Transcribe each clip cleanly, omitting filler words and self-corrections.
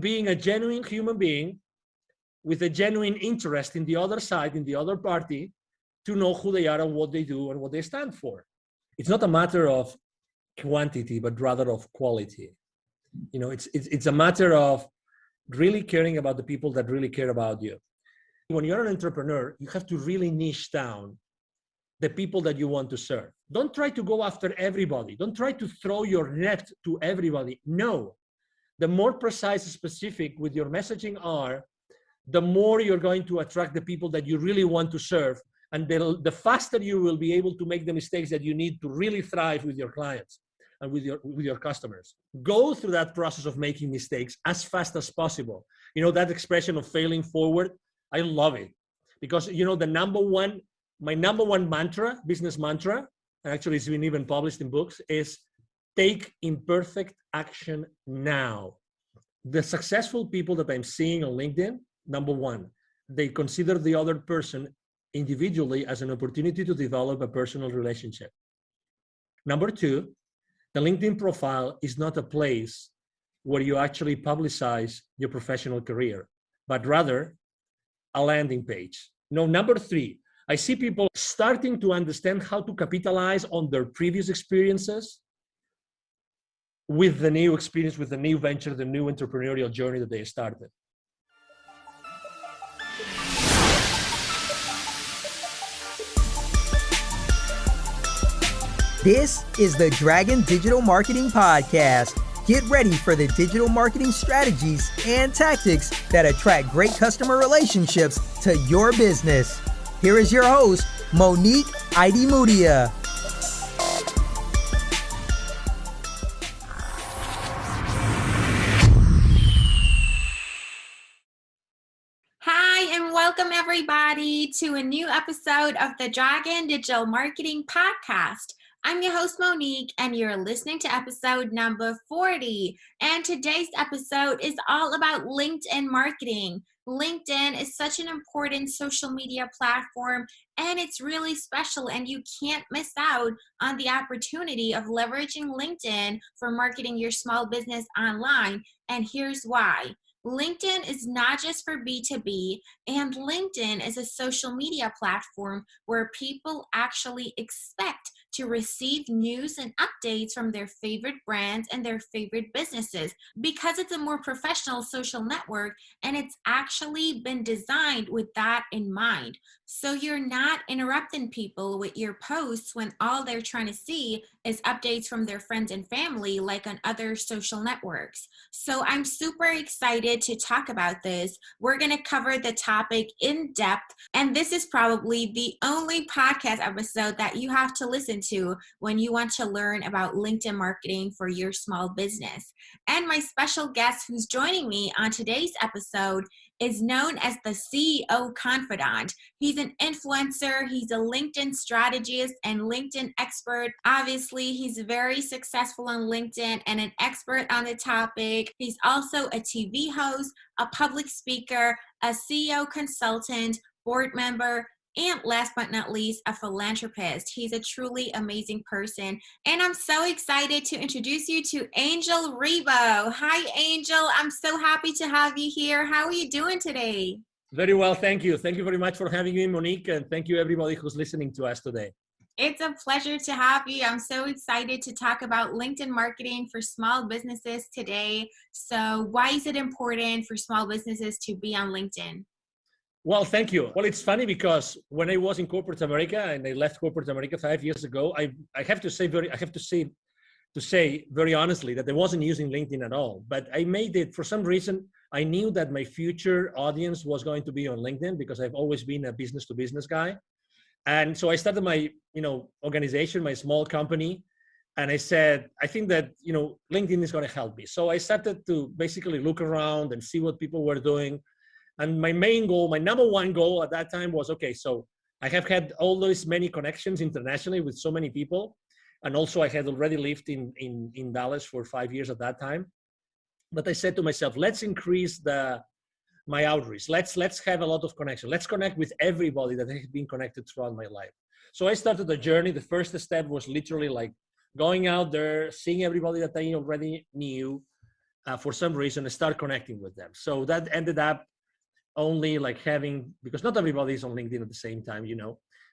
being a genuine human being with a genuine interest in the other side, in the other party, to know who they are and what they do and what they stand for. It's not a matter of quantity, but rather of quality. It's a matter of really caring about the people that really care about you. When you're an entrepreneur, you have to really niche down the people that you want to serve. Don't try to go after everybody. Don't try to throw your net to everybody. No. The more precise and specific with your messaging are, the more you're going to attract the people that you really want to serve. And the faster you will be able to make the mistakes that you need to really thrive with your clients and with your customers. Go through that process of making mistakes as fast as possible. That expression of failing forward, I love it. Because, my number one mantra, business mantra, and actually it's been even published in books, is take imperfect action now. The successful people that I'm seeing on LinkedIn, number one, they consider the other person individually as an opportunity to develop a personal relationship. Number two, the LinkedIn profile is not a place where you actually publicize your professional career, but rather a landing page. Number three, I see people starting to understand how to capitalize on their previous experiences with the new experience, with the new venture, the new entrepreneurial journey that they started. This is the Dragon Digital Marketing Podcast. Get ready for the digital marketing strategies and tactics that attract great customer relationships to your business. Here is your host, Monique Idimudia. Hi, and welcome everybody to a new episode of the Dragon Digital Marketing Podcast. I'm your host, Monique, and you're listening to episode number 40. And today's episode is all about LinkedIn marketing. LinkedIn is such an important social media platform, and it's really special, and you can't miss out on the opportunity of leveraging LinkedIn for marketing your small business online. And here's why. LinkedIn is not just for B2B, and LinkedIn is a social media platform where people actually expect to receive news and updates from their favorite brands and their favorite businesses because it's a more professional social network, and it's actually been designed with that in mind. So you're not interrupting people with your posts when all they're trying to see is updates from their friends and family like on other social networks. So I'm super excited to talk about this. We're going to cover the topic in depth, and this is probably the only podcast episode that you have to listen to when you want to learn about LinkedIn marketing for your small business. And my special guest who's joining me on today's episode is known as the CEO Confidant. He's an influencer, he's a LinkedIn strategist and LinkedIn expert. Obviously, he's very successful on LinkedIn and an expert on the topic. He's also a TV host, a public speaker, a CEO consultant, board member, and last but not least, a philanthropist. He's a truly amazing person. And I'm so excited to introduce you to Angel Ribo. Hi, Angel. I'm so happy to have you here. How are you doing today? Very well, thank you. Thank you very much for having me, Monique, and thank you everybody who's listening to us today. It's a pleasure to have you. I'm so excited to talk about LinkedIn marketing for small businesses today. So why is it important for small businesses to be on LinkedIn? Well, thank you. Well, it's funny because when I was in corporate America and I left corporate America 5 years ago, I have to say very honestly that I wasn't using LinkedIn at all. But I made it for some reason. I knew that my future audience was going to be on LinkedIn because I've always been a business to business guy. And so I started my, organization, my small company. And I said, I think that, LinkedIn is going to help me. So I started to basically look around and see what people were doing. And my main goal, my number one goal at that time was, okay, so I have had all those many connections internationally with so many people. And also I had already lived in Dallas for 5 years at that time. But I said to myself, let's increase my outreach. Let's have a lot of connection. Let's connect with everybody that has been connected throughout my life. So I started the journey. The first step was literally like going out there, seeing everybody that I already knew, for some reason, start connecting with them. So that ended up only like having, because not everybody is on LinkedIn at the same time,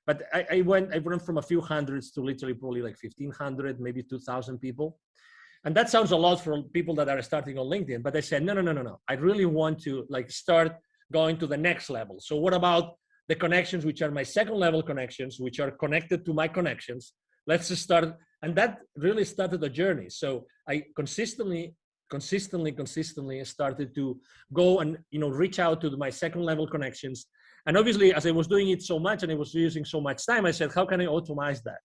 but I went from a few hundreds to literally probably like 1,500, maybe 2,000 people. And that sounds a lot for people that are starting on LinkedIn, but I said, no. I really want to like start going to the next level. So what about the connections, which are my second level connections, which are connected to my connections? Let's just start. And that really started the journey. So I consistently started to go and, reach out to my second level connections. And obviously, as I was doing it so much and I was using so much time, I said, how can I automate that?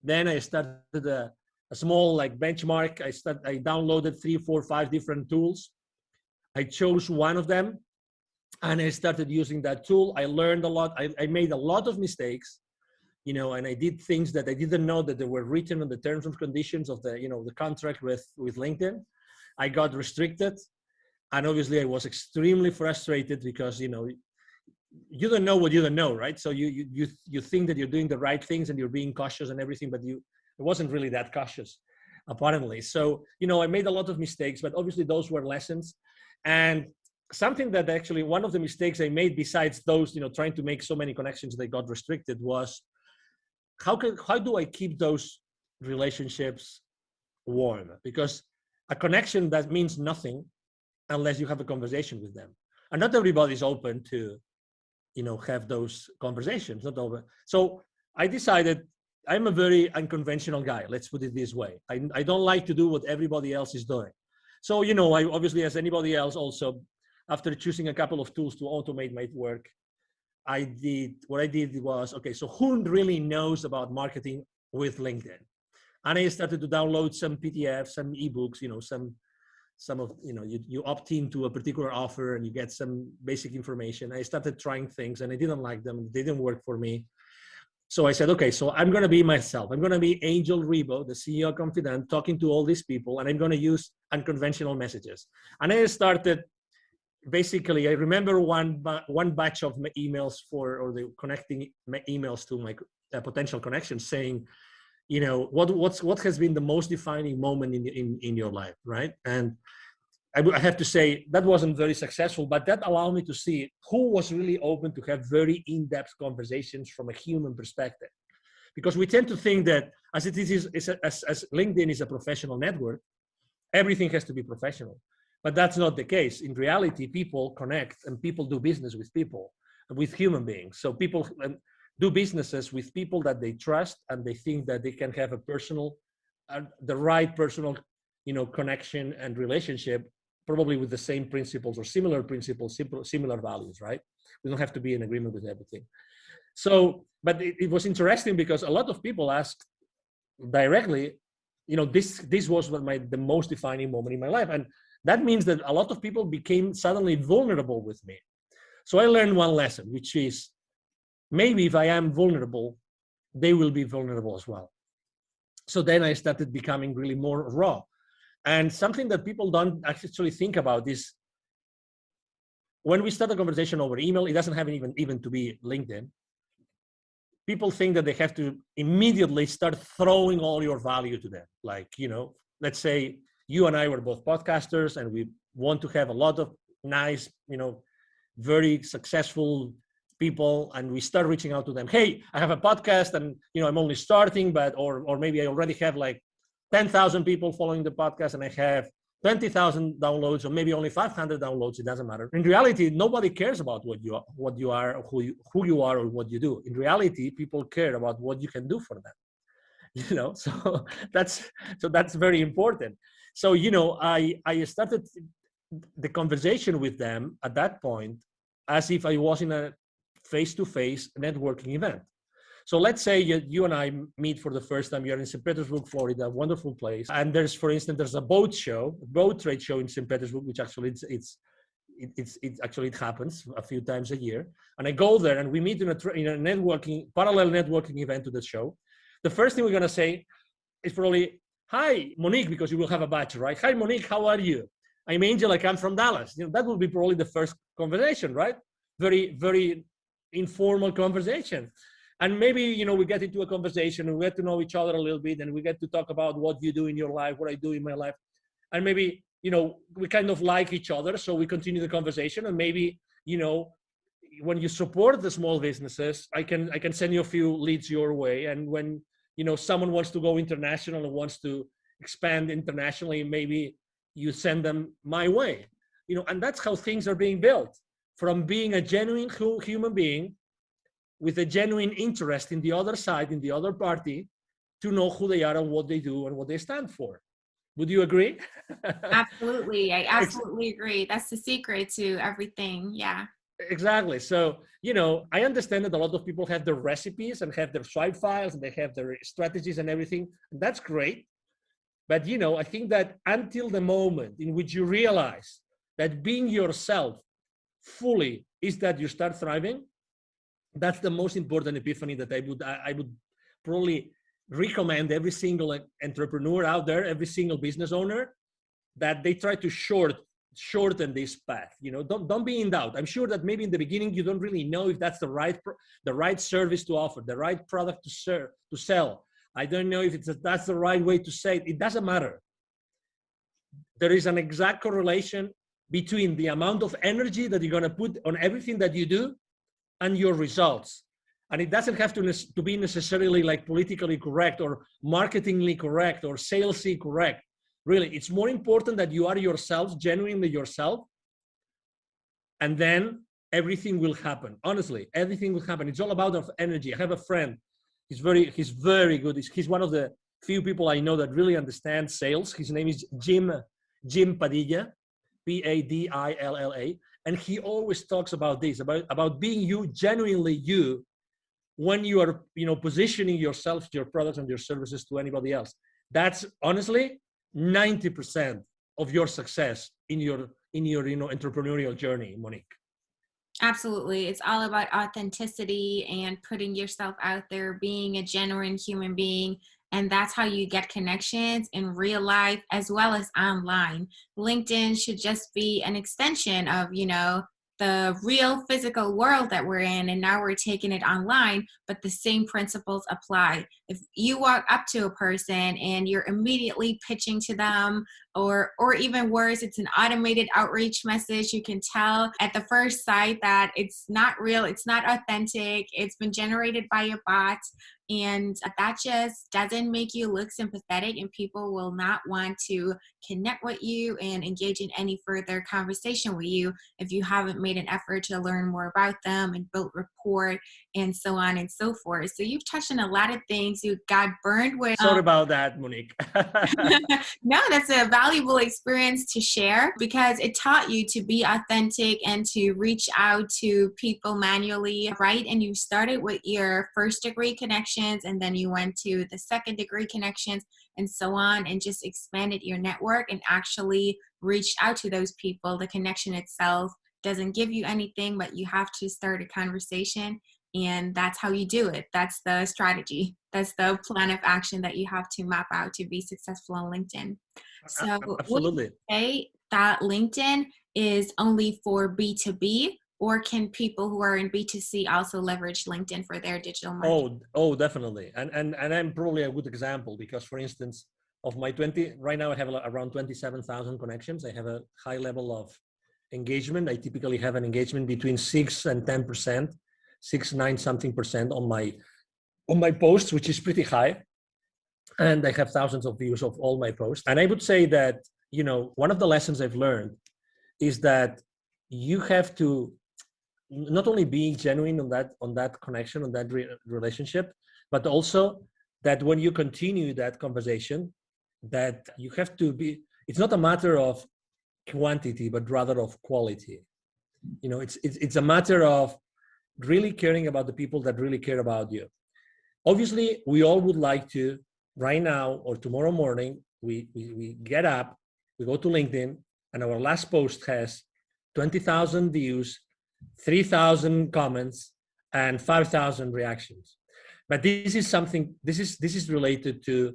Then I started a small like benchmark. I downloaded 3, 4, 5 different tools. I chose one of them and I started using that tool. I learned a lot. I made a lot of mistakes, and I did things that I didn't know that they were written on the terms and conditions of the, the contract with LinkedIn. I got restricted. And obviously I was extremely frustrated because, you don't know what you don't know, right? So you think that you're doing the right things and you're being cautious and everything, but it wasn't really that cautious, apparently. So, I made a lot of mistakes, but obviously those were lessons. And something that actually, one of the mistakes I made besides those, trying to make so many connections that got restricted was, how do I keep those relationships warm? Because a connection that means nothing unless you have a conversation with them. And not everybody's open to, have those conversations, not over. So I decided I'm a very unconventional guy. Let's put it this way. I don't like to do what everybody else is doing. So, I obviously, as anybody else also, after choosing a couple of tools to automate my work, what I did was, okay, so who really knows about marketing with LinkedIn? And I started to download some PDFs, some ebooks, some of, you opt into a particular offer and you get some basic information. I started trying things and I didn't like them. They didn't work for me. So I said, okay, so I'm going to be myself. I'm going to be Angel Ribo, the CEO confidant, talking to all these people, and I'm going to use unconventional messages. And I started, basically, I remember one batch of emails or the connecting emails to my potential connections saying, what has been the most defining moment in your life, right? And I have to say that wasn't very successful, but that allowed me to see who was really open to have very in-depth conversations from a human perspective. Because we tend to think that as LinkedIn is a professional network, everything has to be professional. But that's not the case. In reality, people connect and people do business with people, with human beings. So people do businesses with people that they trust and they think that they can have a personal, the right personal, connection and relationship, probably with the same principles or similar principles, similar values, right? We don't have to be in agreement with everything. So, but it was interesting because a lot of people asked directly, this was the most defining moment in my life. And that means that a lot of people became suddenly vulnerable with me. So I learned one lesson, which is maybe if I am vulnerable, they will be vulnerable as well. So then I started becoming really more raw. And something that people don't actually think about is when we start a conversation over email, it doesn't have even to be LinkedIn. People think that they have to immediately start throwing all your value to them. Like, let's say you and I were both podcasters and we want to have a lot of nice, very successful people, and we start reaching out to them. Hey, I have a podcast and, I'm only starting, but, or maybe I already have like 10,000 people following the podcast and I have 20,000 downloads or maybe only 500 downloads. It doesn't matter. In reality, nobody cares about what you are, or who you are or what you do. In reality, people care about what you can do for them. So that's very important. So, I started the conversation with them at that point as if I was in a face-to-face networking event. So let's say you and I meet for the first time. You're in St. Petersburg, Florida, a wonderful place. And there's a boat trade show in St. Petersburg, which actually it happens a few times a year. And I go there and we meet in a parallel networking event to the show. The first thing we're going to say is probably, hi, Monique, because you will have a badge, right? Hi, Monique, how are you? I'm Angel, I come from Dallas. That will be probably the first conversation, right? Very, very informal conversation. And maybe, we get into a conversation and we get to know each other a little bit and we get to talk about what you do in your life, what I do in my life. And maybe we kind of like each other, so we continue the conversation. And maybe, when you support the small businesses, I can send you a few leads your way. And when, someone wants to go international and wants to expand internationally, maybe you send them my way, and that's how things are being built, from being a genuine human being with a genuine interest in the other side, in the other party, to know who they are and what they do and what they stand for. Would you agree? Absolutely. I absolutely agree. That's the secret to everything. Yeah. Exactly. So, I understand that a lot of people have their recipes and have their swipe files and they have their strategies and everything. And that's great. But, I think that until the moment in which you realize that being yourself fully is that you start thriving, that's the most important epiphany that I would probably recommend every single entrepreneur out there, every single business owner, that they try to shorten this path. Don't be in doubt. I'm sure that maybe in the beginning you don't really know if that's the right service to offer, the right product to sell. I don't know if that's the right way to say it. It doesn't matter. There is an exact correlation between the amount of energy that you're going to put on everything that you do and your results. And it doesn't have to be necessarily like politically correct or marketingly correct or salesy correct. Really, it's more important that you are yourself, genuinely yourself, and then everything will happen. Honestly, everything will happen. It's all about energy. I have a friend. He's very good. He's one of the few people I know that really understand sales. His name is Jim Padilla, Padilla, and he always talks about this, about being you, genuinely you, when you are, positioning yourself, your products and your services to anybody else. That's honestly 90% of your success in your entrepreneurial journey, Monique. Absolutely. It's all about authenticity and putting yourself out there, being a genuine human being. And that's how you get connections in real life as well as online. LinkedIn should just be an extension of, the real physical world that we're in, and now we're taking it online, but the same principles apply. If you walk up to a person and you're immediately pitching to them, or even worse, it's an automated outreach message, you can tell at the first sight that it's not real, it's not authentic, it's been generated by a bot, and that just doesn't make you look sympathetic, and people will not want to connect with you and engage in any further conversation with you if you haven't made an effort to learn more about them and build rapport and so on and so forth. So you've touched on a lot of things. You got burned with. Sorry about that, Monique. No, that's a valuable experience to share because it taught you to be authentic and to reach out to people manually, right? And you started with your first degree connections, and then you went to the second degree connections and so on, and just expanded your network and actually reached out to those people. The connection itself doesn't give you anything, but you have to start a conversation, and that's how you do it. That's the strategy. That's the plan of action that you have to map out to be successful on LinkedIn. So absolutely. Would you say that LinkedIn is only for B2B, or can people who are in B2C also leverage LinkedIn for their digital marketing? Oh, definitely. And I'm probably a good example because, for instance, of my 20, right now I have around 27,000 connections. I have a high level of engagement. I typically have an engagement between 6 and 10%, 9 something percent on my posts, which is pretty high. And I have thousands of views of all my posts. And I would say that, one of the lessons I've learned is that you have to not only be genuine on that connection, on that relationship, but also that when you continue that conversation, that you have to be, it's not a matter of quantity, but rather of quality. It's a matter of really caring about the people that really care about you. Obviously, we all would like to, right now or tomorrow morning, we get up, we go to LinkedIn, and our last post has 20,000 views, 3,000 comments, and 5,000 reactions. But this is related to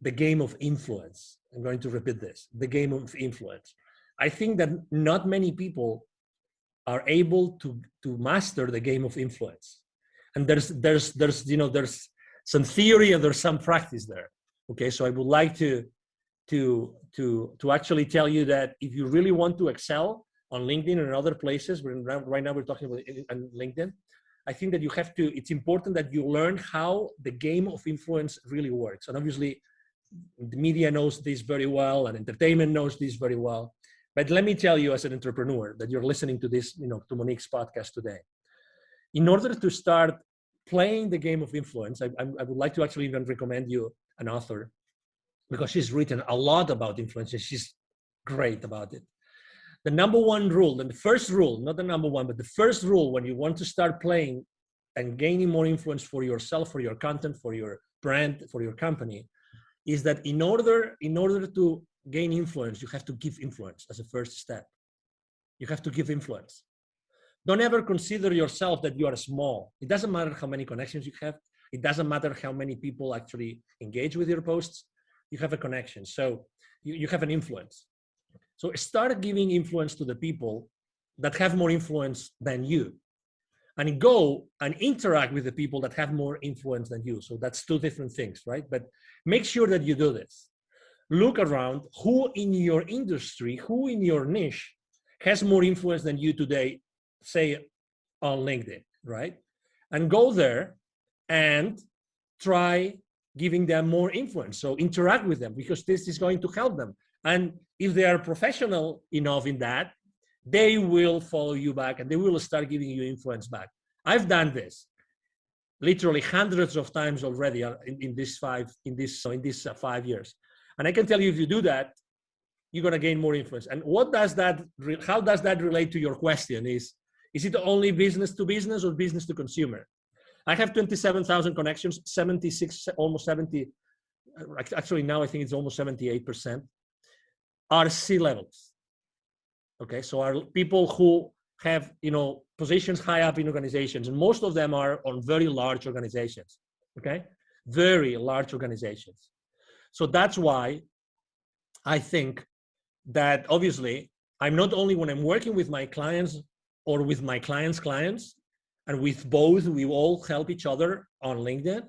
the game of influence. I'm going to repeat this, the game of influence. I think that not many people are able to master the game of influence. And there's some theory and there's some practice there. Okay, so I would like to to actually tell you that if you really want to excel on LinkedIn and other places, right now we're talking about on LinkedIn, I think that it's important that you learn how the game of influence really works. And obviously, the media knows this very well, and entertainment knows this very well. But let me tell you, as an entrepreneur, that you're listening to this, to Monique's podcast today. In order to start playing the game of influence, I would like to actually even recommend you an author, because she's written a lot about influence, and she's great about it. The number one rule, and the first rule, not the number one, but the first rule when you want to start playing and gaining more influence for yourself, for your content, for your brand, for your company, is that in order to gain influence, you have to give influence as a first step. You have to give influence. Don't ever consider yourself that you are small. It doesn't matter how many connections you have. It doesn't matter how many people actually engage with your posts. You have a connection. So you have an influence. So start giving influence to the people that have more influence than you, and go and interact with the people that have more influence than you. So that's two different things, right? But make sure that you do this. Look around who in your industry, who in your niche has more influence than you today, say on LinkedIn, right? And go there and try giving them more influence. So interact with them, because this is going to help them. And if they are professional enough in that, they will follow you back and they will start giving you influence back. I've done this literally hundreds of times already in these 5 years. And I can tell you, if you do that, you're going to gain more influence. And how does that relate to your question? Is it only business to business or business to consumer? I have 27,000 connections, 76, almost 70. Actually, now I think it's almost 78% are C-levels. Okay, so are people who have, positions high up in organizations, and most of them are on very large organizations. Okay, very large organizations. So that's why I think that obviously I'm not only, when I'm working with my clients or with my clients' clients, and with both, we all help each other on LinkedIn.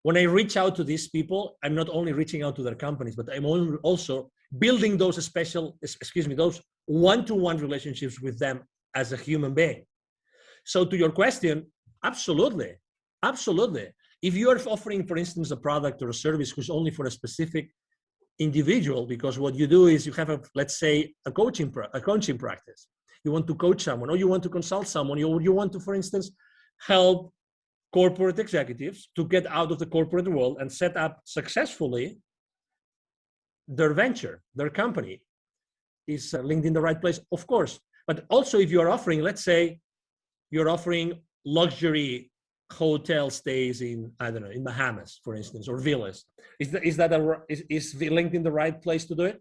When I reach out to these people, I'm not only reaching out to their companies, but I'm also building those those one-to-one relationships with them as a human being. So to your question, absolutely. If you are offering, for instance, a product or a service who's only for a specific individual, because what you do is you have let's say a coaching practice. You want to coach someone, or you want to consult someone, you want to, for instance, help corporate executives to get out of the corporate world and set up successfully their venture, their company. Is LinkedIn the right place? Of course. But also, if you're offering, let's say you're offering luxury hotel stays in, I don't know, in Bahamas, for instance, or villas, is LinkedIn the right place to do it?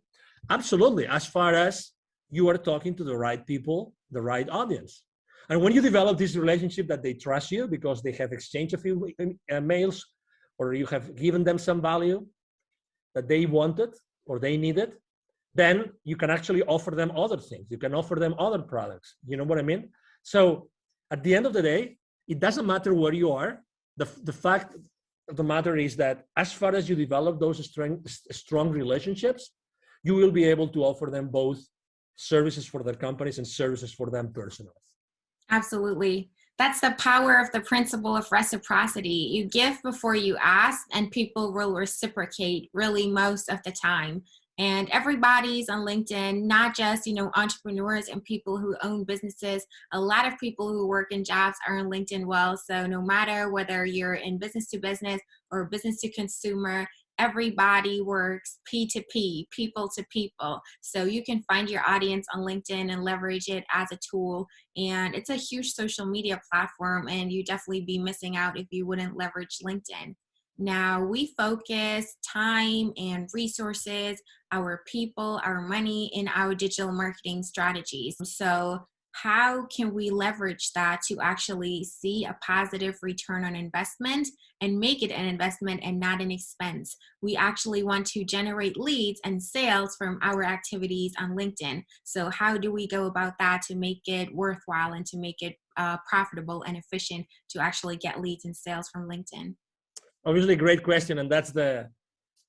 Absolutely, as far as you are talking to the right people, the right audience. And when you develop this relationship that they trust you because they have exchanged a few mails, or you have given them some value that they wanted or they needed, then you can actually offer them other things. You can offer them other products. You know what I mean? So at the end of the day, it doesn't matter where you are. The fact of the matter is that as far as you develop those strong relationships, you will be able to offer them both services for their companies and services for them personally. Absolutely. That's the power of the principle of reciprocity. You give before you ask, and people will reciprocate really most of the time. And everybody's on LinkedIn, not just, entrepreneurs and people who own businesses. A lot of people who work in jobs are on LinkedIn well. So no matter whether you're in business to business or business to consumer, everybody works P2P, people to people. So you can find your audience on LinkedIn and leverage it as a tool. And it's a huge social media platform, and you definitely be missing out if you wouldn't leverage LinkedIn. Now, we focus time and resources, our people, our money in our digital marketing strategies. So how can we leverage that to actually see a positive return on investment and make it an investment and not an expense? We actually want to generate leads and sales from our activities on LinkedIn. So how do we go about that to make it worthwhile and to make it profitable and efficient to actually get leads and sales from LinkedIn? Obviously, great question. And that's the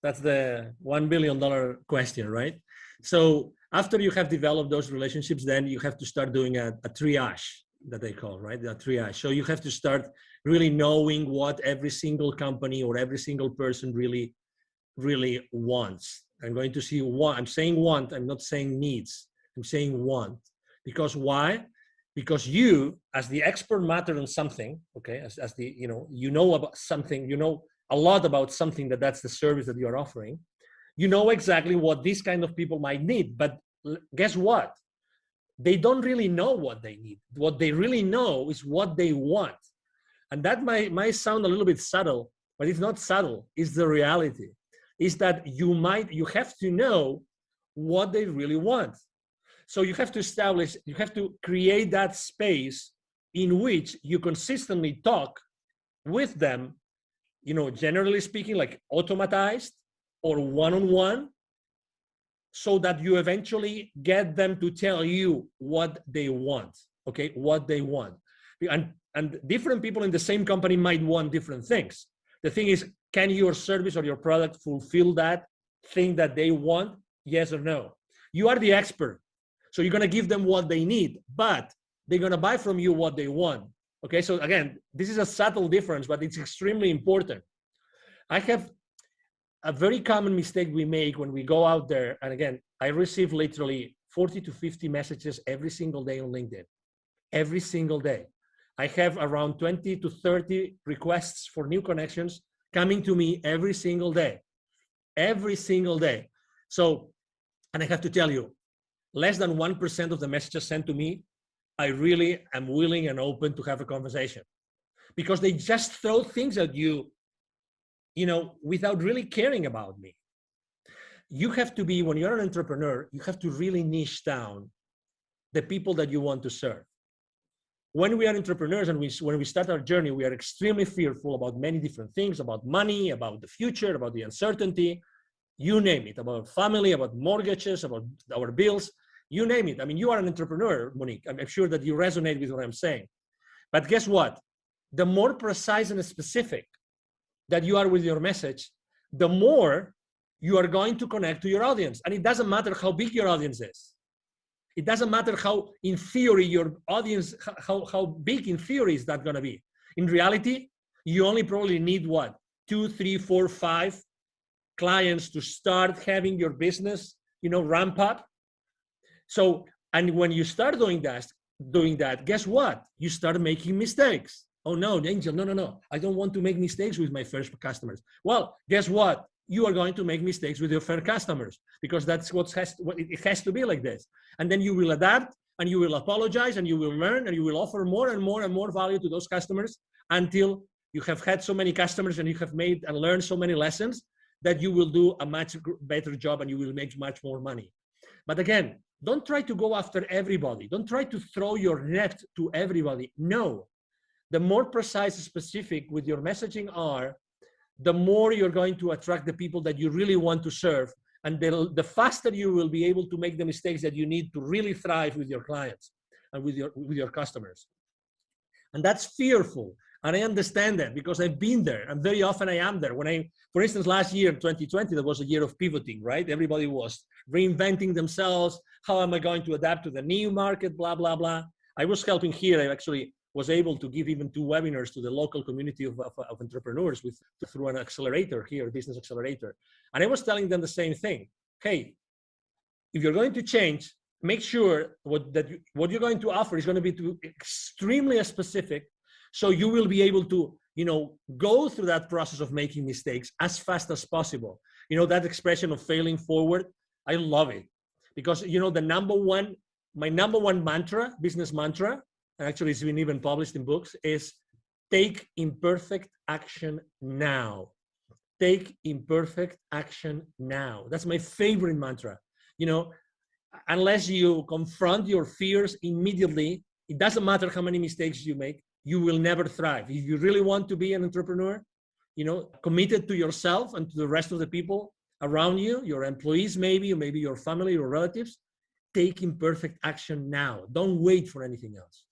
That's the $1 billion question, right? So after you have developed those relationships, then you have to start doing a triage that they call, right? The triage. So you have to start really knowing what every single company or every single person really wants. I'm going to see what I'm saying want, I'm not saying needs. I'm saying want. Because why? Because you, as the expert matter on something, okay, as the, you know about something, you know a lot about something that's the service that you're offering, you know exactly what these kind of people might need. But guess what? They don't really know what they need. What they really know is what they want. And that might sound a little bit subtle, but it's not subtle. It's the reality. Is that you have to know what they really want. So you have to create that space in which you consistently talk with them, generally speaking, like automatized or one-on-one, so that you eventually get them to tell you what they want, okay, what they want. And different people in the same company might want different things. The thing is, can your service or your product fulfill that thing that they want? Yes or no? You are the expert. So you're going to give them what they need, but they're going to buy from you what they want. Okay, so again, this is a subtle difference, but it's extremely important. I have a very common mistake we make when we go out there. And again, I receive literally 40 to 50 messages every single day on LinkedIn, every single day. I have around 20 to 30 requests for new connections coming to me every single day. So, and I have to tell you, less than 1% of the messages sent to me, I really am willing and open to have a conversation, because they just throw things at you, without really caring about me. You have to be, when you're an entrepreneur, you have to really niche down the people that you want to serve. When we are entrepreneurs and when we start our journey, we are extremely fearful about many different things, about money, about the future, about the uncertainty, you name it, about family, about mortgages, about our bills, you name it. I mean, you are an entrepreneur, Monique. I'm sure that you resonate with what I'm saying. But guess what? The more precise and specific that you are with your message, the more you are going to connect to your audience. And it doesn't matter how big your audience is. It doesn't matter how, in theory, your audience, how big in theory is that going to be. In reality, you only probably need what? 2, 3, 4, 5 clients to start having your business, ramp up. So, and when you start doing that, guess what? You start making mistakes. Oh no, Angel, no. I don't want to make mistakes with my first customers. Well, guess what? You are going to make mistakes with your first customers, because that's it has to be like this. And then you will adapt, and you will apologize, and you will learn, and you will offer more and more and more value to those customers until you have had so many customers and you have made and learned so many lessons that you will do a much better job and you will make much more money. But again, don't try to go after everybody. Don't try to throw your net to everybody. No. The more precise and specific with your messaging are, the more you're going to attract the people that you really want to serve. And the faster you will be able to make the mistakes that you need to really thrive with your clients and with your customers. And that's fearful. And I understand that, because I've been there, and very often I am there. For instance, last year, 2020, that was a year of pivoting, right? Everybody was reinventing themselves. How am I going to adapt to the new market, blah, blah, blah. I was helping here. I actually was able to give even 2 webinars to the local community of entrepreneurs through an accelerator here, business accelerator. And I was telling them the same thing. Hey, if you're going to change, make sure what you're going to offer is going to be extremely specific, so you will be able to, go through that process of making mistakes as fast as possible. That expression of failing forward, I love it, because, my number one mantra, business mantra, and actually it's been even published in books, is take imperfect action now. Take imperfect action now. That's my favorite mantra. Unless you confront your fears immediately, it doesn't matter how many mistakes you make, you will never thrive. If you really want to be an entrepreneur, committed to yourself and to the rest of the people around you, your employees maybe, or maybe your family or relatives, take imperfect action now. Don't wait for anything else.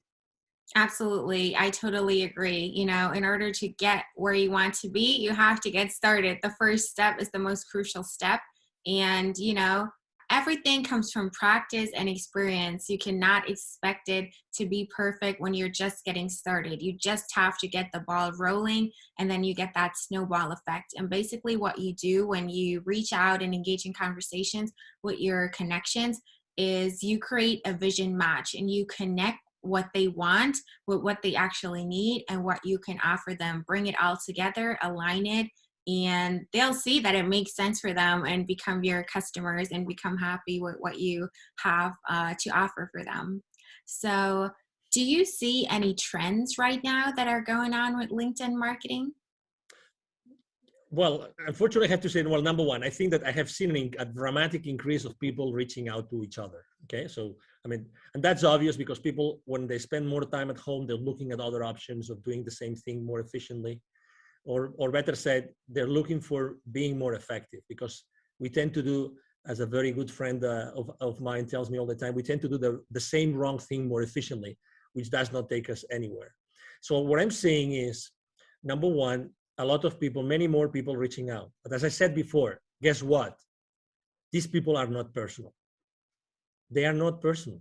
Absolutely. I totally agree. You know, in order to get where you want to be, you have to get started. The first step is the most crucial step. And, you know, everything comes from practice and experience. You cannot expect it to be perfect when you're just getting started. You just have to get the ball rolling, and then you get that snowball effect. And basically, what you do when you reach out and engage in conversations with your connections is you create a vision match, and you connect what they want with what they actually need and what you can offer them. Bring it all together, align it, and they'll see that it makes sense for them and become your customers and become happy with what you have to offer for them. So, do you see any trends right now that are going on with LinkedIn marketing? Well, unfortunately, I have to say, well, number one, I think that I have seen a dramatic increase of people reaching out to each other. Okay. So, I mean, and that's obvious because people, when they spend more time at home, they're looking at other options of doing the same thing more efficiently. Or better said, they're looking for being more effective because we tend to do, as a very good friend of mine tells me all the time, we tend to do the same wrong thing more efficiently, which does not take us anywhere. So what I'm saying is, number one, a lot of people, many more people reaching out. But as I said before, guess what? These people are not personal. They are not personal.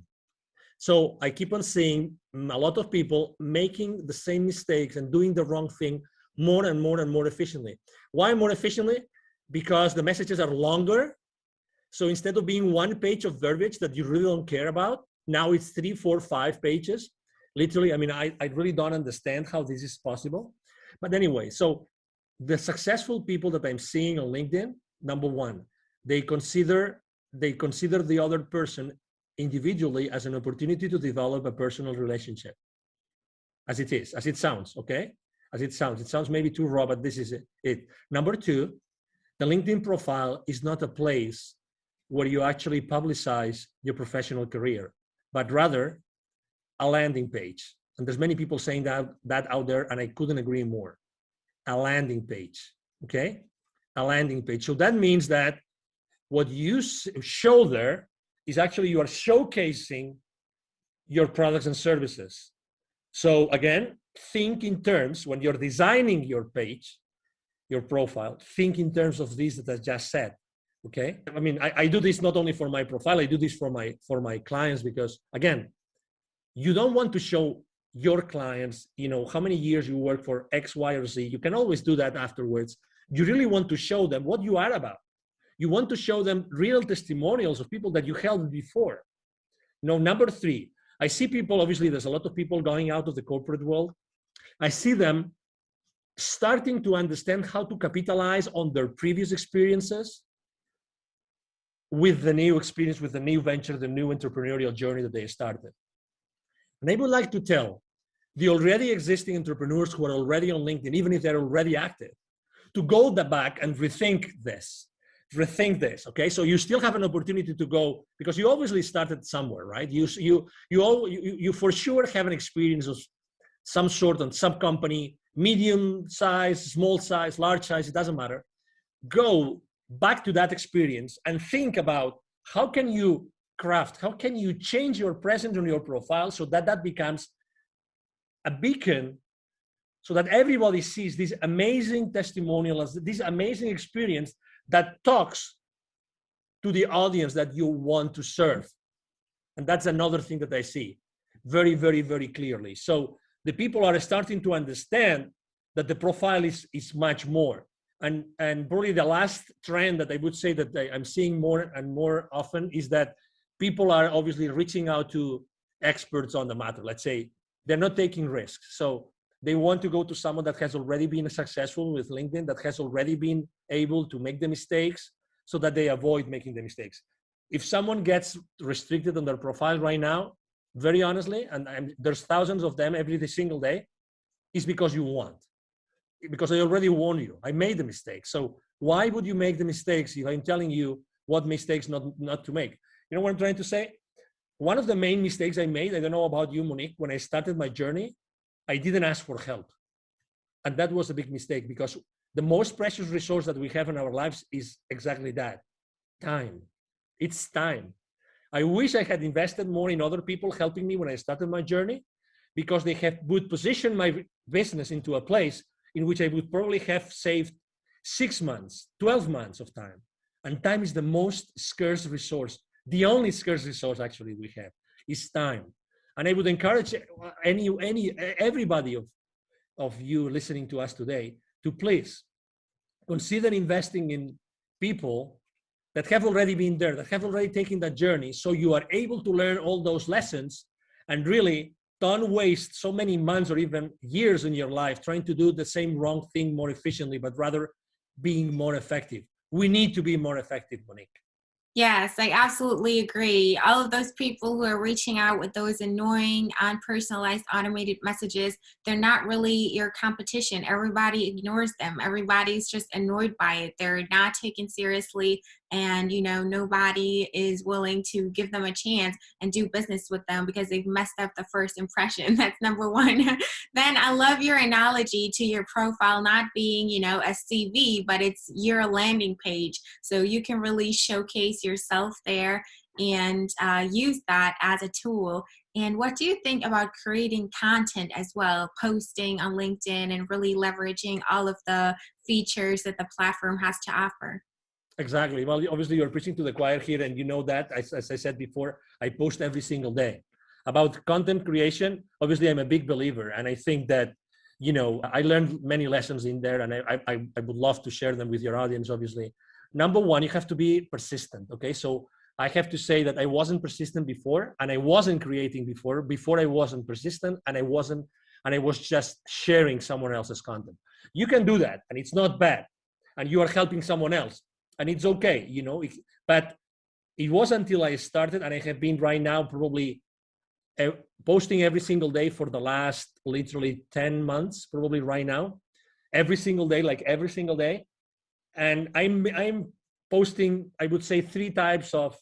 So I keep on seeing a lot of people making the same mistakes and doing the wrong thing more and more and more efficiently. Why more efficiently? Because the messages are longer. So instead of being one page of verbiage that you really don't care about, now it's 3, 4, 5 pages. Literally, I mean, I really don't understand how this is possible. But anyway, so the successful people that I'm seeing on LinkedIn, number one, they consider the other person individually as an opportunity to develop a personal relationship. As it sounds, okay? As it sounds maybe too raw, but this is it. Number two, the LinkedIn profile is not a place where you actually publicize your professional career, but rather a landing page. And there's many people saying that out there, and I couldn't agree more. A landing page, okay? A landing page. So that means that what you show there is actually you are showcasing your products and services. So again, think in terms, when you're designing your page, your profile, think in terms of this that I just said, okay? I mean, I do this not only for my profile, I do this for my clients because, again, you don't want to show your clients, you know, how many years you work for X, Y, or Z. You can always do that afterwards. You really want to show them what you are about. You want to show them real testimonials of people that you helped before. Now, number three, I see people, obviously, there's a lot of people going out of the corporate world. I see them starting to understand how to capitalize on their previous experiences with the new experience, with the new venture, the new entrepreneurial journey that they started. And I would like to tell the already existing entrepreneurs who are already on LinkedIn, even if they're already active, to go back and rethink this, okay? So you still have an opportunity to go, because you obviously started somewhere, right? You for sure have an experience of some sort on some company, medium size, small size, large size, it doesn't matter. Go back to that experience and think about how can you change your presence on your profile so that becomes a beacon so that everybody sees this amazing testimonial, this amazing experience that talks to the audience that you want to serve. And that's another thing that I see very, very, very clearly. So the people are starting to understand that the profile is much more. And probably the last trend that I would say that I'm seeing more and more often is that people are obviously reaching out to experts on the matter. Let's say they're not taking risks. So they want to go to someone that has already been successful with LinkedIn, that has already been able to make the mistakes so that they avoid making the mistakes. If someone gets restricted on their profile right now, very honestly, and there's thousands of them every single day, is because you want. Because I already warned you. I made the mistake. So why would you make the mistakes if I'm telling you what mistakes not to make? You know what I'm trying to say? One of the main mistakes I made, I don't know about you, Monique, when I started my journey, I didn't ask for help. And that was a big mistake because the most precious resource that we have in our lives is exactly that, time. It's time. I wish I had invested more in other people helping me when I started my journey, because they would position my business into a place in which I would probably have saved 6 months, 12 months of time. And time is the most scarce resource. The only scarce resource actually we have is time. And I would encourage everybody of you listening to us today to please consider investing in people that have already been there, that have already taken that journey, so you are able to learn all those lessons and really don't waste so many months or even years in your life trying to do the same wrong thing more efficiently, but rather being more effective. We need to be more effective, Monique. Yes, I absolutely agree. All of those people who are reaching out with those annoying, unpersonalized, automated messages, they're not really your competition. Everybody ignores them. Everybody's just annoyed by it. They're not taken seriously. And, nobody is willing to give them a chance and do business with them because they've messed up the first impression. That's number one. Then I love your analogy to your profile not being, a CV, but it's your landing page. So you can really showcase yourself there and use that as a tool. And what do you think about creating content as well, posting on LinkedIn and really leveraging all of the features that the platform has to offer? Exactly. Well, obviously you're preaching to the choir here, and you know that, as I said before, I post every single day. About content creation, obviously I'm a big believer, and I think that, I learned many lessons in there, and I would love to share them with your audience, obviously. Number one, you have to be persistent, okay? So I have to say that I wasn't persistent before, and I wasn't creating before I wasn't persistent, and I was just sharing someone else's content. You can do that, and it's not bad, and you are helping someone else. And it's okay, but it was until I started, and I have been right now probably posting every single day for the last literally 10 months, probably right now, every single day. And I'm posting, I would say, three types of,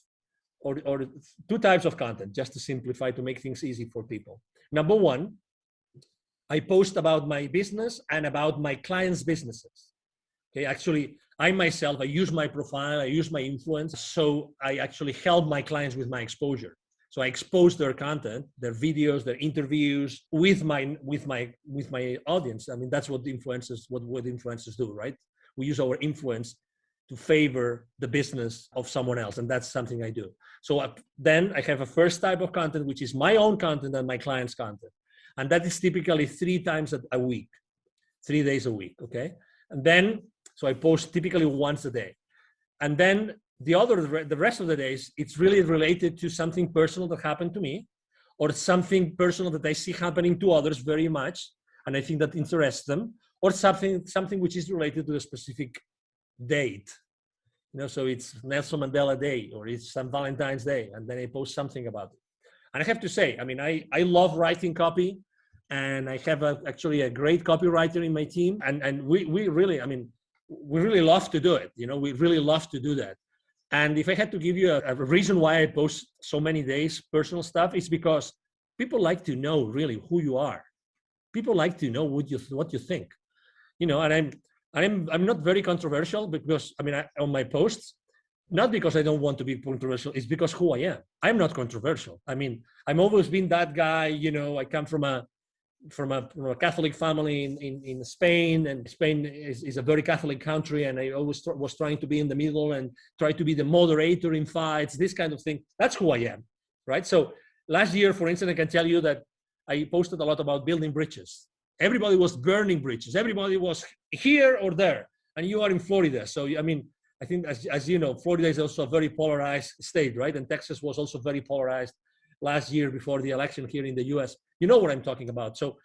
or two types of content, just to simplify, to make things easy for people. Number one, I post about my business and about my clients' businesses. Okay, actually, I myself, I use my profile, I use my influence, so I actually help my clients with my exposure. So I expose their content, their videos, their interviews with my audience. I mean, that's what influencers do, right? We use our influence to favor the business of someone else, and that's something I do. So then I have a first type of content, which is my own content and my clients' content, and that is typically 3 times a week, 3 days a week. Okay, and then. So I post typically once a day. And then the rest of the days, it's really related to something personal that happened to me, or something personal that I see happening to others very much, and I think that interests them, or something which is related to a specific date. So it's Nelson Mandela Day, or it's St. Valentine's Day, and then I post something about it. And I have to say, I mean, I love writing copy, and I have actually a great copywriter in my team, and we really, I mean, we really love to do it. We really love to do that. And if I had to give you a reason why I post so many days personal stuff, it's because people like to know really who you are. People like to know what you think. And I'm not very controversial, because on my posts, not because I don't want to be controversial, it's because who I am. I'm not controversial. I mean, I've always been that guy. I come from a Catholic family in Spain, and Spain is a very Catholic country, and I always was trying to be in the middle and try to be the moderator in fights, this kind of thing. That's who I am, right? So last year, for instance, I can tell you that I posted a lot about building bridges. Everybody was burning bridges. Everybody was here or there, and you are in Florida. So, I mean, I think, as you know, Florida is also a very polarized state, right? And Texas was also very polarized last year before the election here in the US. You know what I'm talking about. So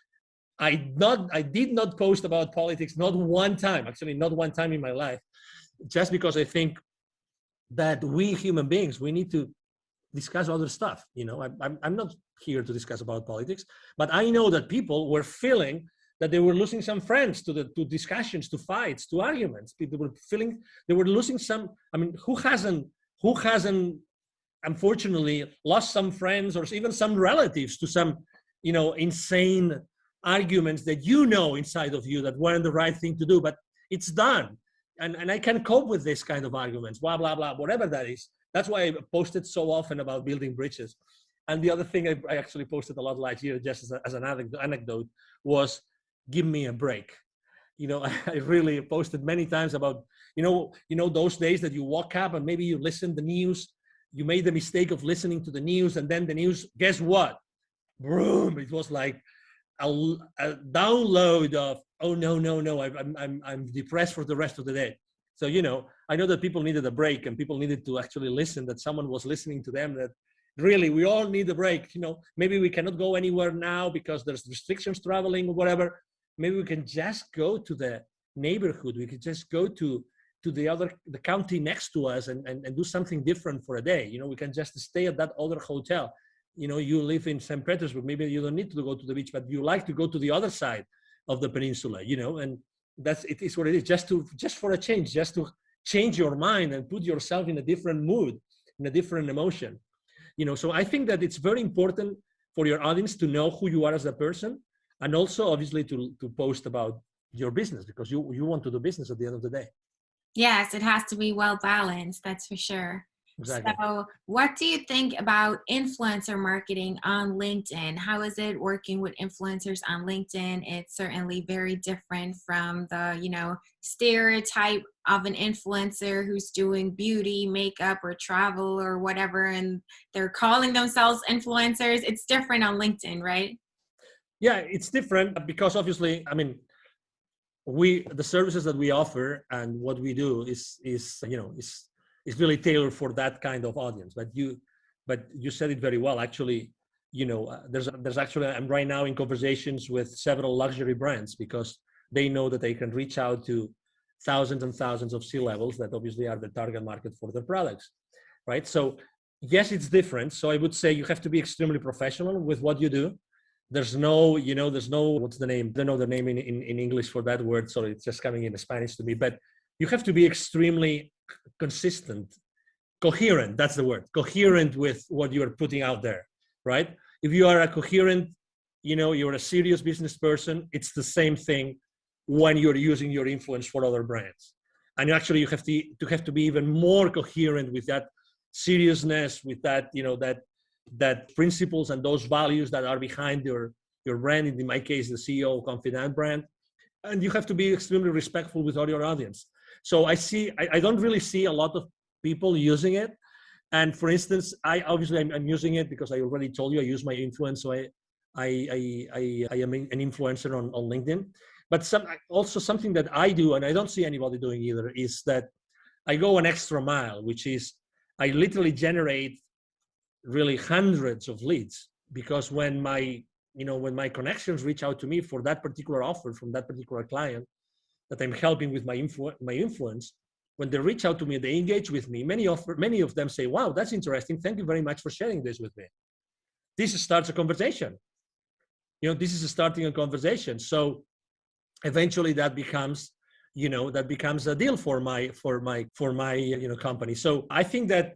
I did not post about politics, not one time, actually not one time in my life, just because I think that we human beings, we need to discuss other stuff. I'm not here to discuss about politics, but I know that people were feeling that they were losing some friends to discussions, to fights, to arguments. People were feeling they were losing some. I mean, who hasn't unfortunately lost some friends or even some relatives to some insane arguments that inside of you that weren't the right thing to do, but it's done. And I can cope with this kind of arguments, blah, blah, blah, whatever that is. That's why I posted so often about building bridges. And the other thing I actually posted a lot last year, just as an anecdote, was give me a break. I really posted many times about, those days that you woke up and maybe you listened the news, you made the mistake of listening to the news, and then the news, guess what? Boom! It was like a download of, oh no, I'm depressed for the rest of the day. So I know that people needed a break, and people needed to actually listen, that someone was listening to them, that really we all need a break. Maybe we cannot go anywhere now because there's restrictions traveling or whatever. Maybe we can just go to the neighborhood. We could just go to the county next to us and do something different for a day. We can just stay at that other hotel. You live in St. Petersburg, maybe you don't need to go to the beach, but you like to go to the other side of the peninsula, and it is what it is, just for a change, just to change your mind and put yourself in a different mood, in a different emotion. So I think that it's very important for your audience to know who you are as a person, and also obviously to post about your business, because you want to do business at the end of the day. Yes, it has to be well balanced, that's for sure. Exactly. So what do you think about influencer marketing on LinkedIn? How is it working with influencers on LinkedIn? It's certainly very different from the, stereotype of an influencer who's doing beauty, makeup, or travel or whatever, and they're calling themselves influencers. It's different on LinkedIn, right? Yeah, it's different because obviously, the services that we offer and what we do is really tailored for that kind of audience. But you said it very well. Actually, there's actually, I'm right now in conversations with several luxury brands because they know that they can reach out to thousands and thousands of C-levels that obviously are the target market for their products, right? So yes, it's different. So I would say you have to be extremely professional with what you do. There's no, what's the name? I don't know the name in English for that word, so it's just coming in Spanish to me. But you have to be extremely consistent, coherent, that's the word, coherent with what you're putting out there, right? If you are a coherent, you're a serious business person, it's the same thing when you're using your influence for other brands. And actually you have to be even more coherent with that seriousness, with that, that principles and those values that are behind your brand, in my case, the CEO Confidant brand. And you have to be extremely respectful with all your audience. So I don't really see a lot of people using it. And for instance, I'm using it because I already told you I use my influence. So I am an influencer on LinkedIn. But something that I do, and I don't see anybody doing either, is that I go an extra mile, which is I literally generate really hundreds of leads, because when my connections reach out to me for that particular offer from that particular client that I'm helping with my influence, when they reach out to me, they engage with me. Many of them say, "Wow, that's interesting. Thank you very much for sharing this with me." This starts a conversation. This is starting a conversation. So eventually that becomes a deal for my company. So I think that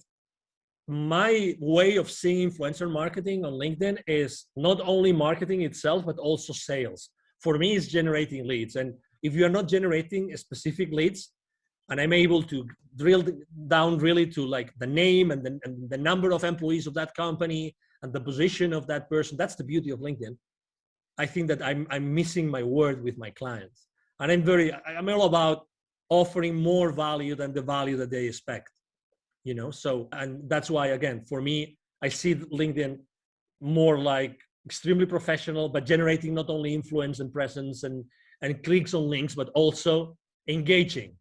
my way of seeing influencer marketing on LinkedIn is not only marketing itself, but also sales. For me, it's generating leads. And if you are not generating specific leads, and I'm able to drill down really to like the name and the number of employees of that company and the position of that person, that's the beauty of LinkedIn. I think that I'm missing my word with my clients. And I'm all about offering more value than the value that they expect. So, and that's why, again, for me, I see LinkedIn more like extremely professional, but generating not only influence and presence and clicks on links, but also engaging.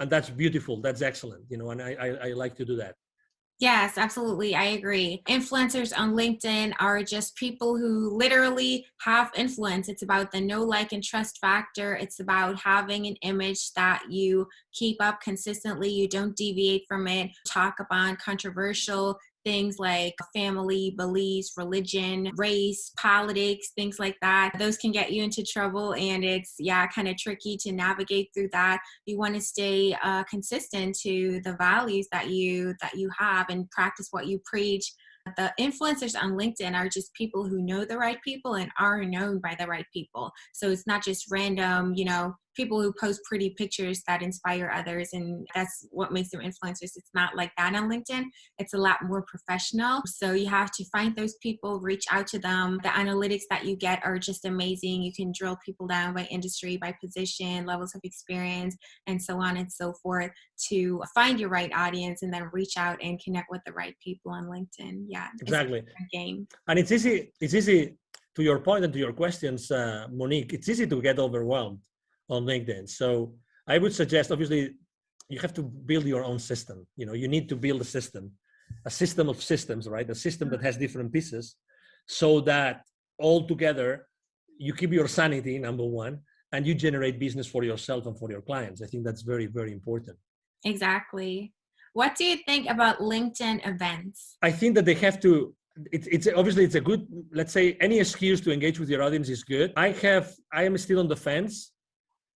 And that's beautiful. That's excellent. And I like to do that. Yes, absolutely. I agree. Influencers on LinkedIn are just people who literally have influence. It's about the know, like, and trust factor. It's about having an image that you keep up consistently. You don't deviate from it. Talk about controversial things like family, beliefs, religion, race, politics, things like that. Those can get you into trouble, and it's kind of tricky to navigate through that. You want to stay consistent to the values that you have and practice what you preach. The influencers on LinkedIn are just people who know the right people and are known by the right people. So it's not just random, people who post pretty pictures that inspire others, and that's what makes them influencers. It's not like that on LinkedIn. It's a lot more professional. So you have to find those people, reach out to them. The analytics that you get are just amazing. You can drill people down by industry, by position, levels of experience, and so on and so forth to find your right audience and then reach out and connect with the right people on LinkedIn. Yeah, exactly. It's a different game. And it's easy to your point and to your questions, Monique, it's easy to get overwhelmed on LinkedIn. So I would suggest, obviously, you have to build your own system. You need to build a system of systems, right? A system that has different pieces so that all together you keep your sanity, number one, and you generate business for yourself and for your clients. I think that's very, very important. Exactly. What do you think about LinkedIn events? I think that they have to, it's obviously it's a good, let's say any excuse to engage with your audience is good. I am still on the fence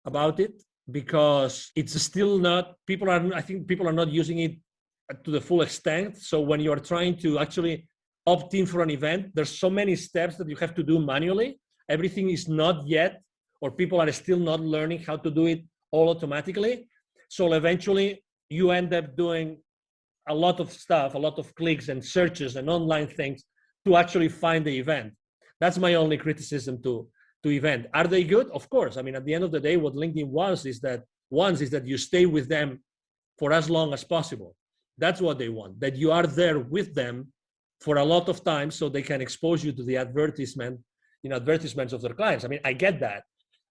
about it because it's still not, I think people are not using it to the full extent. So when you are trying to actually opt in for an event, there's so many steps that you have to do manually. Everything is not yet, or people are still not learning how to do it all automatically. So eventually you end up doing a lot of stuff, a lot of clicks and searches and online things to actually find the event. That's my only criticism to event. Are they good? Of course. I mean, at the end of the day, what LinkedIn wants is that you stay with them for as long as possible. That's what they want, that you are there with them for a lot of time so they can expose you to the advertisements of their clients. I mean, I get that.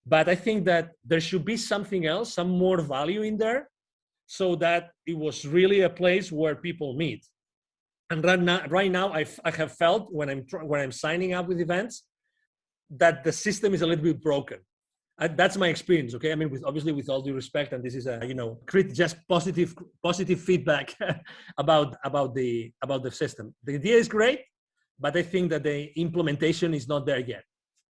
But I think that there should be something else, some more value in there, so that it was really a place where people meet. And right now I have felt when I'm signing up with events that the system is a little bit broken. That's my experience. Okay, I mean, with all due respect, and this is just positive feedback about the system. The idea is great, but I think that the implementation is not there yet.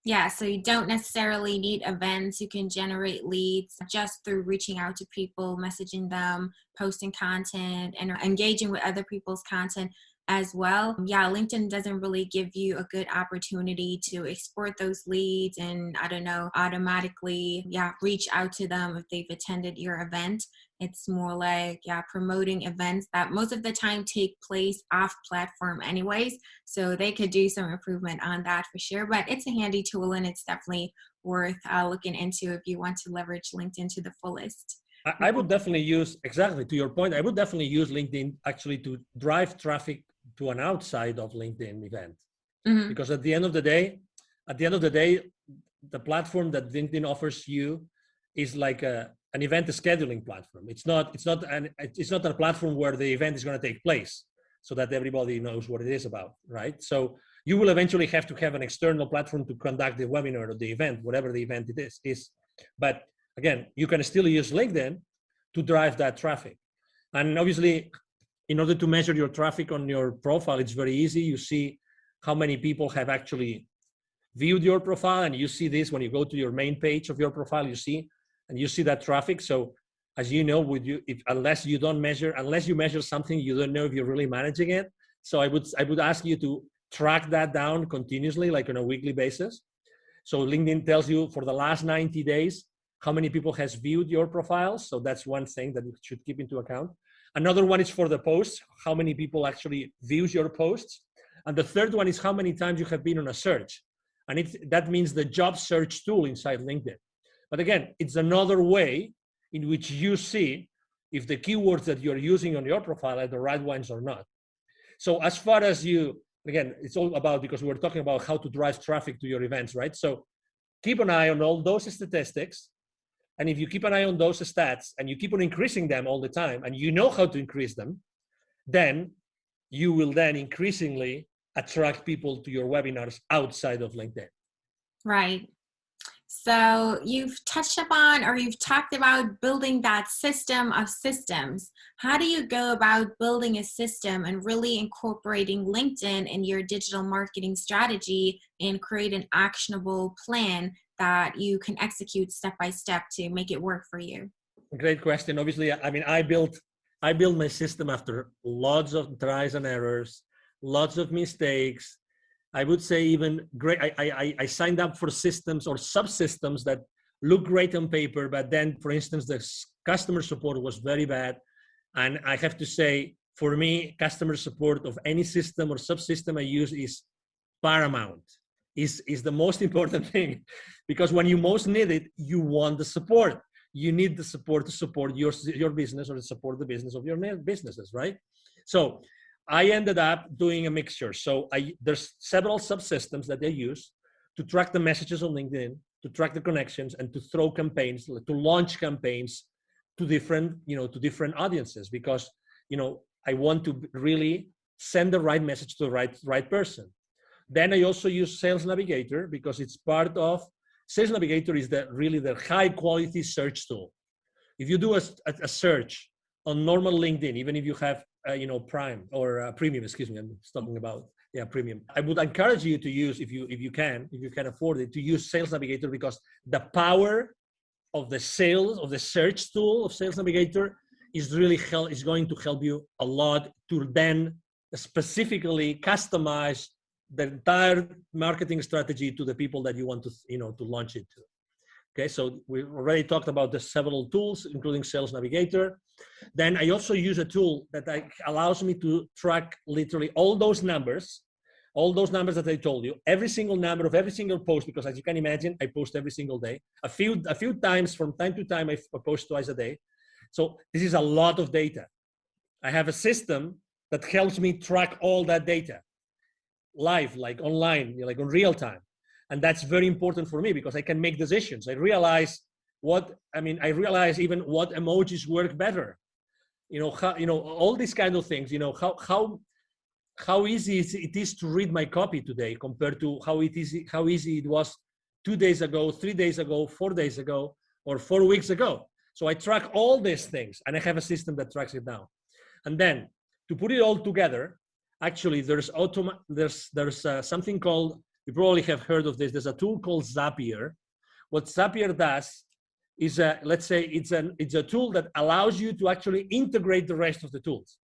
Yeah, so you don't necessarily need events. You can generate leads just through reaching out to people, messaging them, posting content, and engaging with other people's content as well. Yeah, LinkedIn doesn't really give you a good opportunity to export those leads and, automatically, reach out to them if they've attended your event. It's more like, promoting events that most of the time take place off platform anyways. So they could do some improvement on that for sure. But it's a handy tool and it's definitely worth looking into if you want to leverage LinkedIn to the fullest. I would definitely use, exactly to your point, I would definitely use LinkedIn actually to drive traffic to an outside of LinkedIn event. Mm-hmm. Because at the end of the day, the platform that LinkedIn offers you is like an event scheduling platform. It's not a platform where the event is going to take place so that everybody knows what it is about, right? So you will eventually have to have an external platform to conduct the webinar or the event, whatever the event it is. But again, you can still use LinkedIn to drive that traffic. And obviously, in order to measure your traffic on your profile, it's very easy. You see how many people have actually viewed your profile, and you see this when you go to your main page of your profile, you see that traffic. So as you know, unless you measure something, you don't know if you're really managing it. So I would ask you to track that down continuously, like on a weekly basis. So LinkedIn tells you for the last 90 days, how many people has viewed your profiles. So that's one thing that you should keep into account. Another one is for the posts, how many people actually views your posts. And the third one is how many times you have been on a search. And that means the job search tool inside LinkedIn. But again, it's another way in which you see if the keywords that you're using on your profile are the right ones or not. So as far as again, it's all about, because we're talking about how to drive traffic to your events, right? So keep an eye on all those statistics. And if you keep an eye on those stats and you keep on increasing them all the time, and you know how to increase them, then you will then increasingly attract people to your webinars outside of LinkedIn. Right. So you've touched upon, or you've talked about building that system of systems. How do you go about building a system and really incorporating LinkedIn in your digital marketing strategy and create an actionable plan that you can execute step by step to make it work for you? Great question. Obviously, I mean, I built my system after lots of tries and errors, lots of mistakes. I would say even great. I signed up for systems or subsystems that look great on paper, but then, for instance, the customer support was very bad. And I have to say, for me, customer support of any system or subsystem I use is paramount, is the most important thing, because when you most need it, you want the support. You need the support to support your business or to support the business of your businesses, right? So I ended up doing a mixture. So there's several subsystems that I use to track the messages on LinkedIn, to track the connections, and to throw campaigns, to launch campaigns to different audiences, because I want to really send the right message to the right person. Then I also use Sales Navigator, because it's part of Sales Navigator is really the high quality search tool. If you do a search on normal LinkedIn, even if you have Prime or Premium, excuse me, I'm talking about Premium. I would encourage you to use, if you can afford it, to use Sales Navigator, because the power of the search tool of Sales Navigator is going to help you a lot to then specifically customize the entire marketing strategy to the people that you want to launch it to. Okay, so we already talked about the several tools, including Sales Navigator. Then I also use a tool that allows me to track literally all those numbers that I told you, every single number of every single post, because as you can imagine, I post every single day. A few times from time to time, I post twice a day. So this is a lot of data. I have a system that helps me track all that data live, like online, like on real time. And that's very important for me, because I can make decisions. I realize even what emojis work better. All these kind of things, how easy it is to read my copy today compared to how easy it was 2 days ago, 3 days ago, 4 days ago, or 4 weeks ago. So I track all these things, and I have a system that tracks it down. And then to put it all together, actually, there's something called, you probably have heard of this. There's a tool called Zapier. What Zapier does is, let's say it's a tool that allows you to actually integrate the rest of the tools.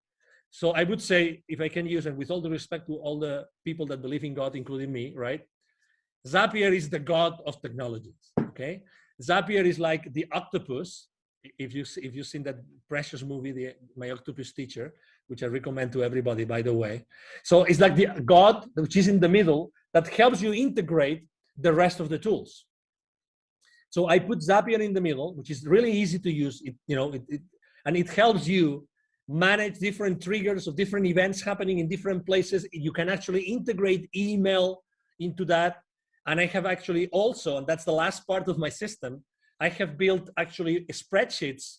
So I would say, if I can use, and with all the respect to all the people that believe in God, including me, right? Zapier is the God of technologies, okay? Zapier is like the octopus. If you've seen that precious movie, My Octopus Teacher, which I recommend to everybody, by the way. So it's like the God, which is in the middle, that helps you integrate the rest of the tools. So I put Zapier in the middle, which is really easy to use. And it helps you manage different triggers of different events happening in different places. You can actually integrate email into that. And I have actually also, and that's the last part of my system, I have built actually spreadsheets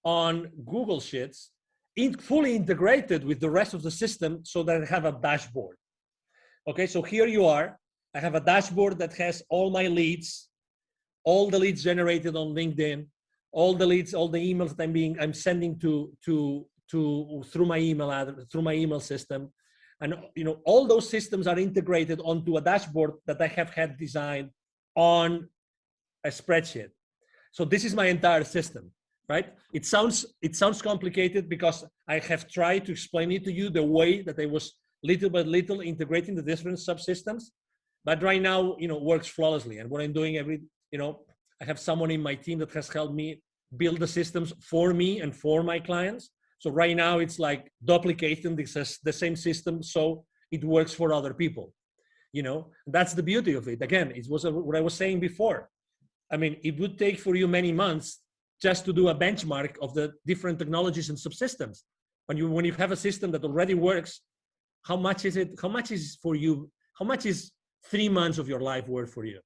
on Google Sheets, fully integrated with the rest of the system, so that I have a dashboard. Okay, so here you are. I have a dashboard that has all my leads, all the leads generated on LinkedIn, all the leads, all the emails that I'm sending through my email system. And all those systems are integrated onto a dashboard that I have had designed on a spreadsheet. So this is my entire system, right? It sounds complicated, because I have tried to explain it to you the way that I was little by little integrating the different subsystems, but right now, works flawlessly. And what I'm doing I have someone in my team that has helped me build the systems for me and for my clients. So right now it's like duplicating the same system, so it works for other people. That's the beauty of it. Again, it was what I was saying before. I mean, it would take for you many months just to do a benchmark of the different technologies and subsystems. When you have a system that already works, how much is it? How much is for you? How much is 3 months of your life worth for you?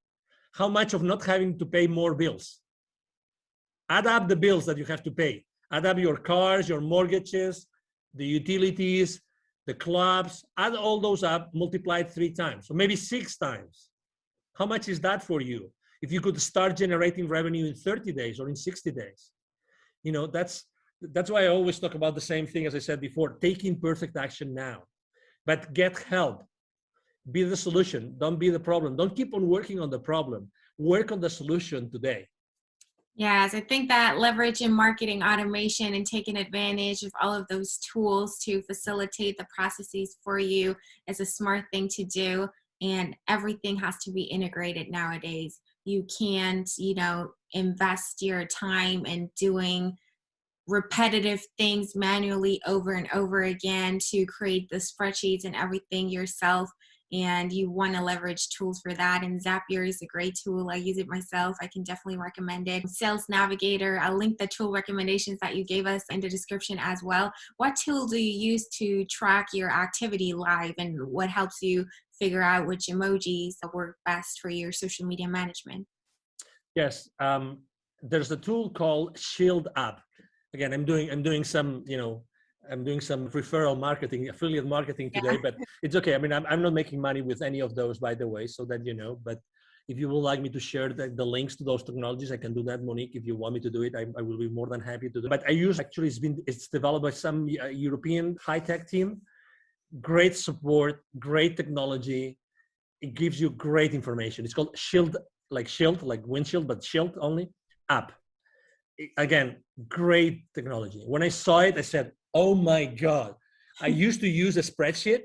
How much of not having to pay more bills? Add up the bills that you have to pay. Add up your cars, your mortgages, the utilities, the clubs, add all those up, multiply it 3 times, or maybe 6 times. How much is that for you? If you could start generating revenue in 30 days or in 60 days, that's why I always talk about the same thing as I said before, taking perfect action now, but get help. Be the solution. Don't be the problem. Don't keep on working on the problem. Work on the solution today. Yes, I think that leveraging marketing automation and taking advantage of all of those tools to facilitate the processes for you is a smart thing to do. And everything has to be integrated nowadays. you can't, invest your time in doing repetitive things manually over and over again to create the spreadsheets and everything yourself. And you want to leverage tools for that. And Zapier is a great tool. I use it myself. I can definitely recommend it. Sales Navigator, I'll link the tool recommendations that you gave us in the description as well. What tool do you use to track your activity live, and what helps you figure out which emojis work best for your social media management? Yes, there's a tool called Shield App. Again, I'm doing some, I'm doing some referral marketing, affiliate marketing today, but it's okay. I mean, I'm not making money with any of those, by the way, so that you know. But if you would like me to share the links to those technologies, I can do that, Monique. If you want me to do it, I will be more than happy to do it. But I use, actually, it's developed by some European high-tech team. Great support, great technology. It gives you great information. It's called Shield, like windshield, but Shield only app. Again, great technology. When I saw it, I said, "Oh my God!" I used to use a spreadsheet,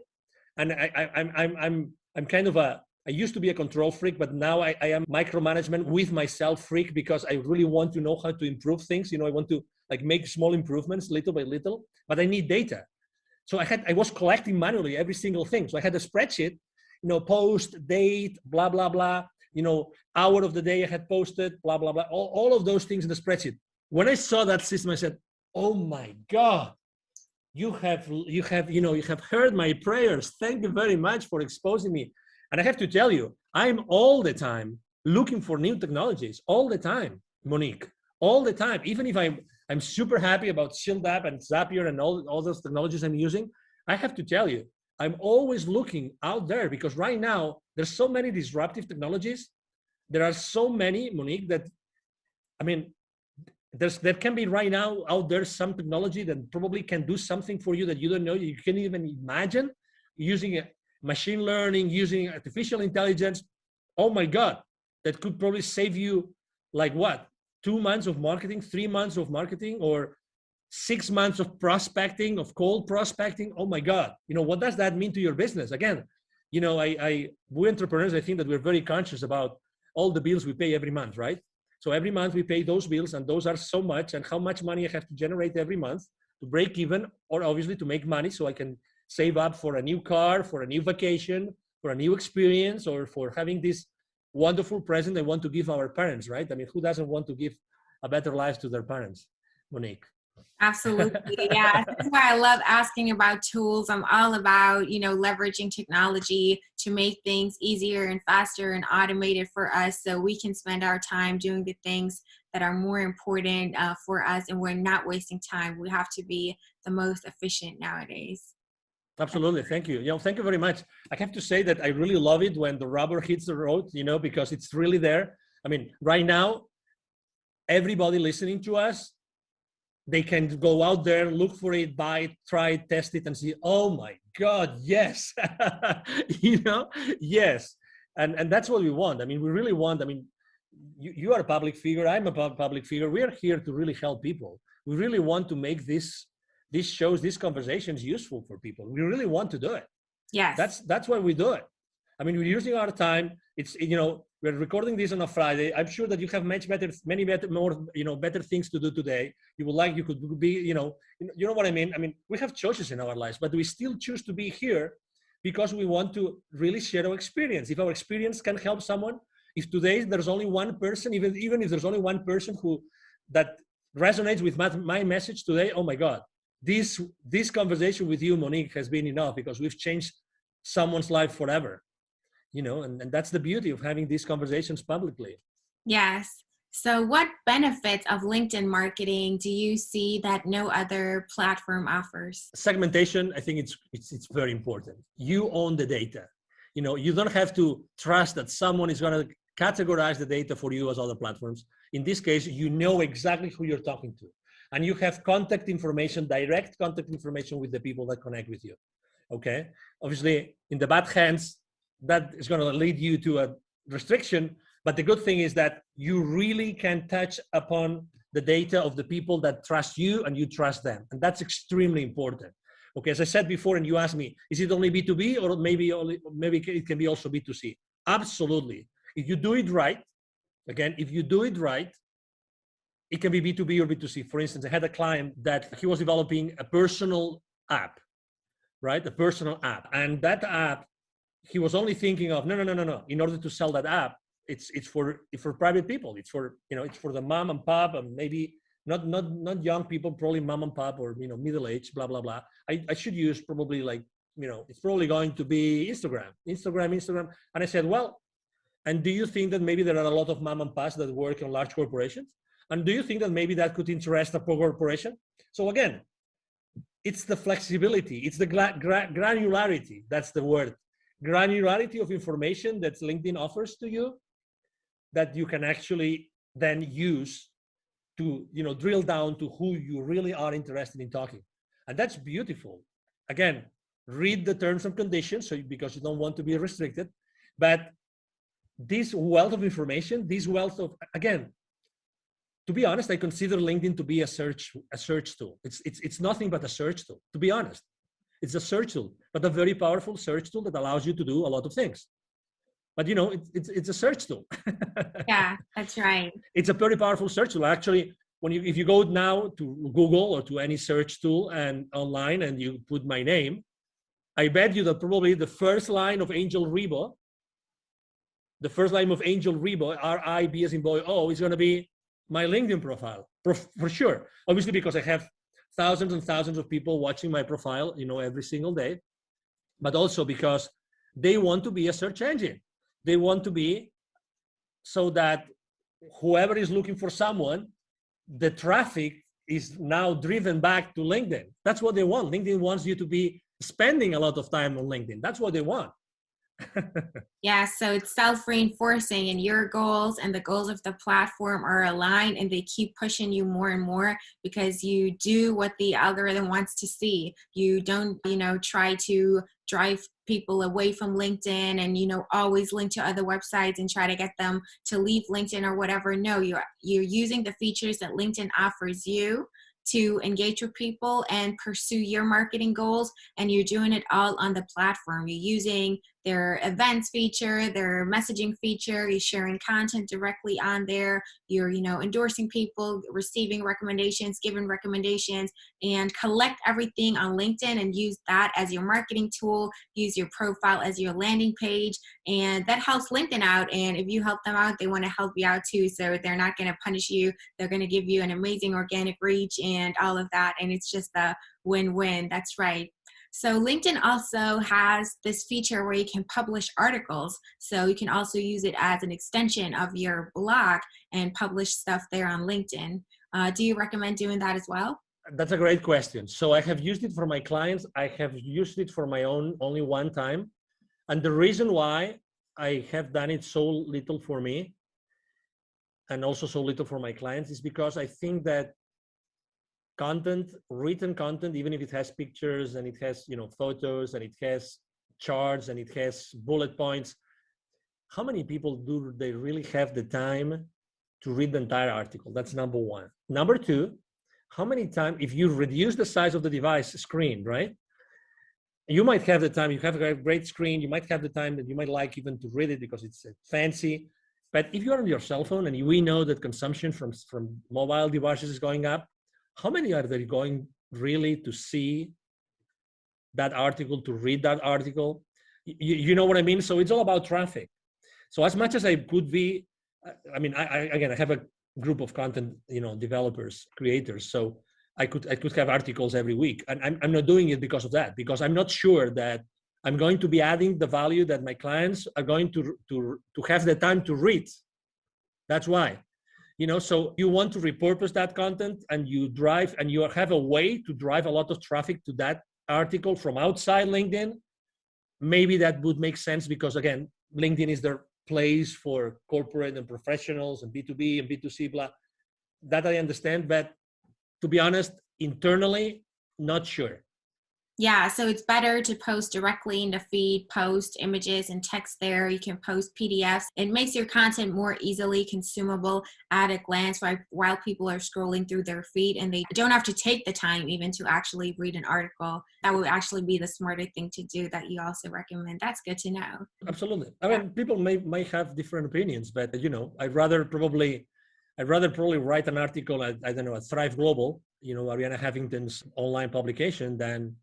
and I'm kind of I used to be a control freak, but now I am micromanagement with myself freak, because I really want to know how to improve things. I want to make small improvements little by little, but I need data. So I was collecting manually every single thing. So I had a spreadsheet, post, date, blah, blah, blah, hour of the day I had posted, blah, blah, blah, all of those things in the spreadsheet. When I saw that system, I said, "Oh my God, you have heard my prayers. Thank you very much for exposing me." And I have to tell you, I'm all the time looking for new technologies, all the time, Monique, all the time. Even if I'm super happy about Shield App and Zapier and all those technologies I'm using, I have to tell you, I'm always looking out there, because right now there's so many disruptive technologies. There are so many, Monique, that, I mean, there can be right now out there some technology that probably can do something for you that you don't know, you can't even imagine, using machine learning, using artificial intelligence. Oh my God, that could probably save you 2 months of marketing, 3 months of marketing, or 6 months of prospecting, of cold prospecting. Oh my God, what does that mean to your business? Again, we entrepreneurs, I think that we're very conscious about all the bills we pay every month, right? So every month we pay those bills, and those are so much, and how much money I have to generate every month to break even, or obviously to make money so I can save up for a new car, for a new vacation, for a new experience, or for having this wonderful present I want to give our parents, right? I mean, who doesn't want to give a better life to their parents, Monique? Absolutely. Yeah. That's why I love asking about tools. I'm all about, leveraging technology to make things easier and faster and automated for us, so we can spend our time doing the things that are more important for us, and we're not wasting time. We have to be the most efficient nowadays. Absolutely. Thank you. Thank you very much. I have to say that I really love it when the rubber hits the road, because it's really there. I mean, right now, everybody listening to us, they can go out there, look for it, buy it, try it, test it, and see, oh my God, yes. Yes. And that's what we want. I mean, we really want, you are a public figure, I'm a public figure. We are here to really help people. We really want to make these shows, these conversations useful for people. We really want to do it. Yes. That's why we do it. I mean, we're using our time. It's, we're recording this on a Friday. I'm sure that you have many better things to do today. You could be, you know what I mean? I mean, we have choices in our lives, but we still choose to be here because we want to really share our experience. If our experience can help someone, if today there's only one person, even if there's only one person that resonates with my message today, oh my God, this conversation with you, Monique, has been enough, because we've changed someone's life forever. And that's the beauty of having these conversations publicly. Yes. So what benefits of LinkedIn marketing do you see that no other platform offers? Segmentation, I think it's very important. You own the data. You don't have to trust that someone is going to categorize the data for you as other platforms. In this case, you know exactly who you're talking to. And you have contact information, direct contact information with the people that connect with you. Okay? Obviously, in the bad hands, that is going to lead you to a restriction. But the good thing is that you really can touch upon the data of the people that trust you and you trust them. And that's extremely important. Okay, as I said before, and you asked me, is it only B2B or maybe it can be also B2C? Absolutely. If you do it right, Again, if you do it right, it can be B2B or B2C. For instance, I had a client that he was developing a personal app, right? A personal app. And that app, he was only thinking of, no. In order to sell that app, it's for private people. It's for, it's for the mom and pop, and maybe not young people, probably mom and pop, or, middle age, blah, blah, blah. I should use probably like, it's probably going to be Instagram. And I said, well, and do you think that maybe there are a lot of mom and pops that work in large corporations? And do you think that maybe that could interest a corporation? So again, it's the flexibility, it's the granularity, that's the word. Granularity of information that LinkedIn offers to you that you can actually then use to, drill down to who you really are interested in talking. And that's beautiful. Again, read the terms and conditions, because you don't want to be restricted. But this wealth of information, again, to be honest, I consider LinkedIn to be a search tool. It's nothing but a search tool, to be honest. It's a search tool, but a very powerful search tool that allows you to do a lot of things. But it's a search tool. Yeah, that's right. It's a very powerful search tool. Actually, if you go now to Google or to any search tool and online and you put my name, I bet you that probably the first line of Angel Ribo, R-I-B as in boy, O, is going to be my LinkedIn profile for sure. Obviously, because I have thousands and thousands of people watching my profile, every single day, but also because they want to be a search engine. They want to be so that whoever is looking for someone, the traffic is now driven back to LinkedIn. That's what they want. LinkedIn wants you to be spending a lot of time on LinkedIn. That's what they want. Yeah, so it's self-reinforcing, and your goals and the goals of the platform are aligned, and they keep pushing you more and more because you do what the algorithm wants to see. You don't, try to drive people away from LinkedIn and, always link to other websites and try to get them to leave LinkedIn or whatever. No, you're using the features that LinkedIn offers you to engage with people and pursue your marketing goals, and you're doing it all on the platform. You're using their events feature, their messaging feature, you're sharing content directly on there, you're endorsing people, receiving recommendations, giving recommendations, and collect everything on LinkedIn and use that as your marketing tool, use your profile as your landing page, and that helps LinkedIn out. And if you help them out, they want to help you out too, so they're not going to punish you, they're going to give you an amazing organic reach and all of that, and it's just a win-win. That's right. So LinkedIn also has this feature where you can publish articles. So you can also use it as an extension of your blog and publish stuff there on LinkedIn. Do you recommend doing that as well? That's a great question. So I have used it for my clients. I have used it for my own only one time. And the reason why I have done it so little for me and also so little for my clients is because I think that written content, even if it has pictures and it has, photos and it has charts and it has bullet points, how many people do they really have the time to read the entire article? That's number one. Number two, how many times, if you reduce the size of the device screen, right? You might have the time, you have a great screen, you might have the time that you might like even to read it because it's fancy. But if you're on your cell phone and we know that consumption from mobile devices is going up, how many are they going really to see that article, to read that article? You know what I mean? So it's all about traffic. So as much as I could be, I have a group of content, developers, creators. So I could have articles every week, and I'm not doing it because of that, because I'm not sure that I'm going to be adding the value that my clients are going to have the time to read. That's why. So you want to repurpose that content and you have a way to drive a lot of traffic to that article from outside LinkedIn. Maybe that would make sense because, again, LinkedIn is their place for corporate and professionals and B2B and B2C, blah. That I understand, but to be honest, internally, not sure. Yeah, so it's better to post directly in the feed, post images and text there. You can post PDFs. It makes your content more easily consumable at a glance while people are scrolling through their feed, and they don't have to take the time even to actually read an article. That would actually be the smarter thing to do that you also recommend. That's good to know. Absolutely. I mean, people may have different opinions, but I'd rather probably write an article at, I don't know, at Thrive Global, Ariana Huffington's online publication than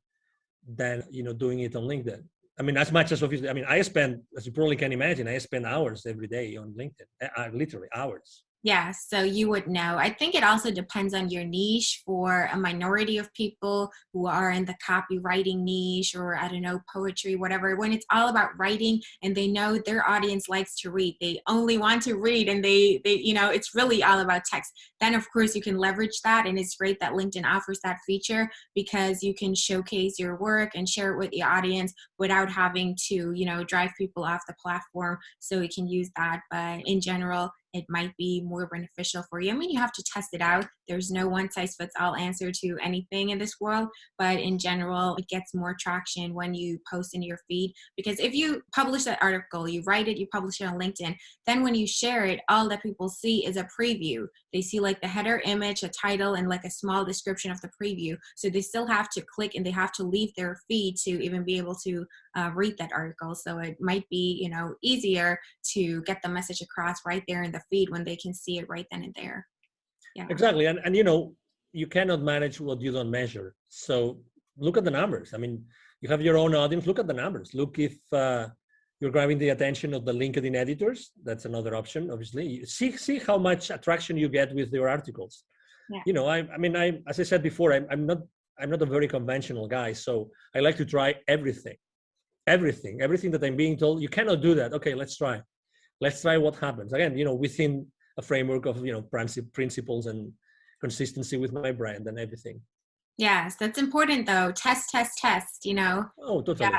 doing it on LinkedIn. I mean, as much as obviously, I mean, I spend, as you probably can imagine, I spend hours every day on LinkedIn, literally hours. Yeah, so you would know. I think it also depends on your niche. For a minority of people who are in the copywriting niche, or I don't know, poetry, whatever, when it's all about writing and they know their audience likes to read, they only want to read, and they it's really all about text. Then of course you can leverage that, and it's great that LinkedIn offers that feature because you can showcase your work and share it with the audience without having to, drive people off the platform. So you can use that, but in general, it might be more beneficial for you. I mean, you have to test it out. There's no one size fits all answer to anything in this world, but in general, it gets more traction when you post in your feed, because if you publish that article, you write it, you publish it on LinkedIn, then when you share it, all that people see is a preview. They see like the header image, a title, and like a small description of the preview. So they still have to click and they have to leave their feed to even be able to read that article. So it might be, easier to get the message across right there in the feed when they can see it right then and there. Yeah. Exactly. And you cannot manage what you don't measure. So look at the numbers. I mean, you have your own audience. Look at the numbers. Look if you're grabbing the attention of the LinkedIn editors. That's another option, obviously. See how much attraction you get with your articles. Yeah. As I said before, I'm not a very conventional guy. So I like to try everything that I'm being told. You cannot do that. Okay, let's try what happens. Again, within a framework of, principles and consistency with my brand and everything. Yes, that's important though. Test. Oh, totally.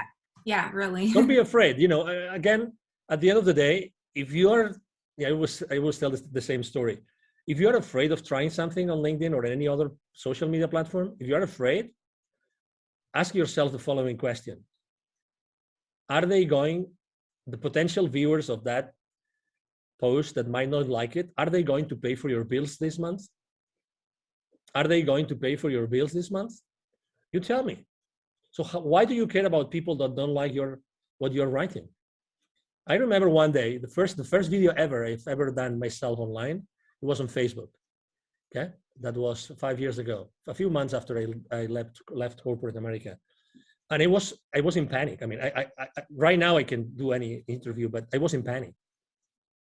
Yeah, really. Don't be afraid. Again, at the end of the day, if you are, I always tell the same story. If you're afraid of trying something on LinkedIn or any other social media platform, if you're afraid, ask yourself the following question. Are the potential viewers of that post that might not like it, are they going to pay for your bills this month? Are they going to pay for your bills this month? You tell me. So why do you care about people that don't like what you're writing? I remember one day, the first video I've ever done myself online, it was on Facebook. Okay, that was 5 years ago, a few months after I left corporate America. And I was in panic. I mean, I right now I can do any interview, but I was in panic.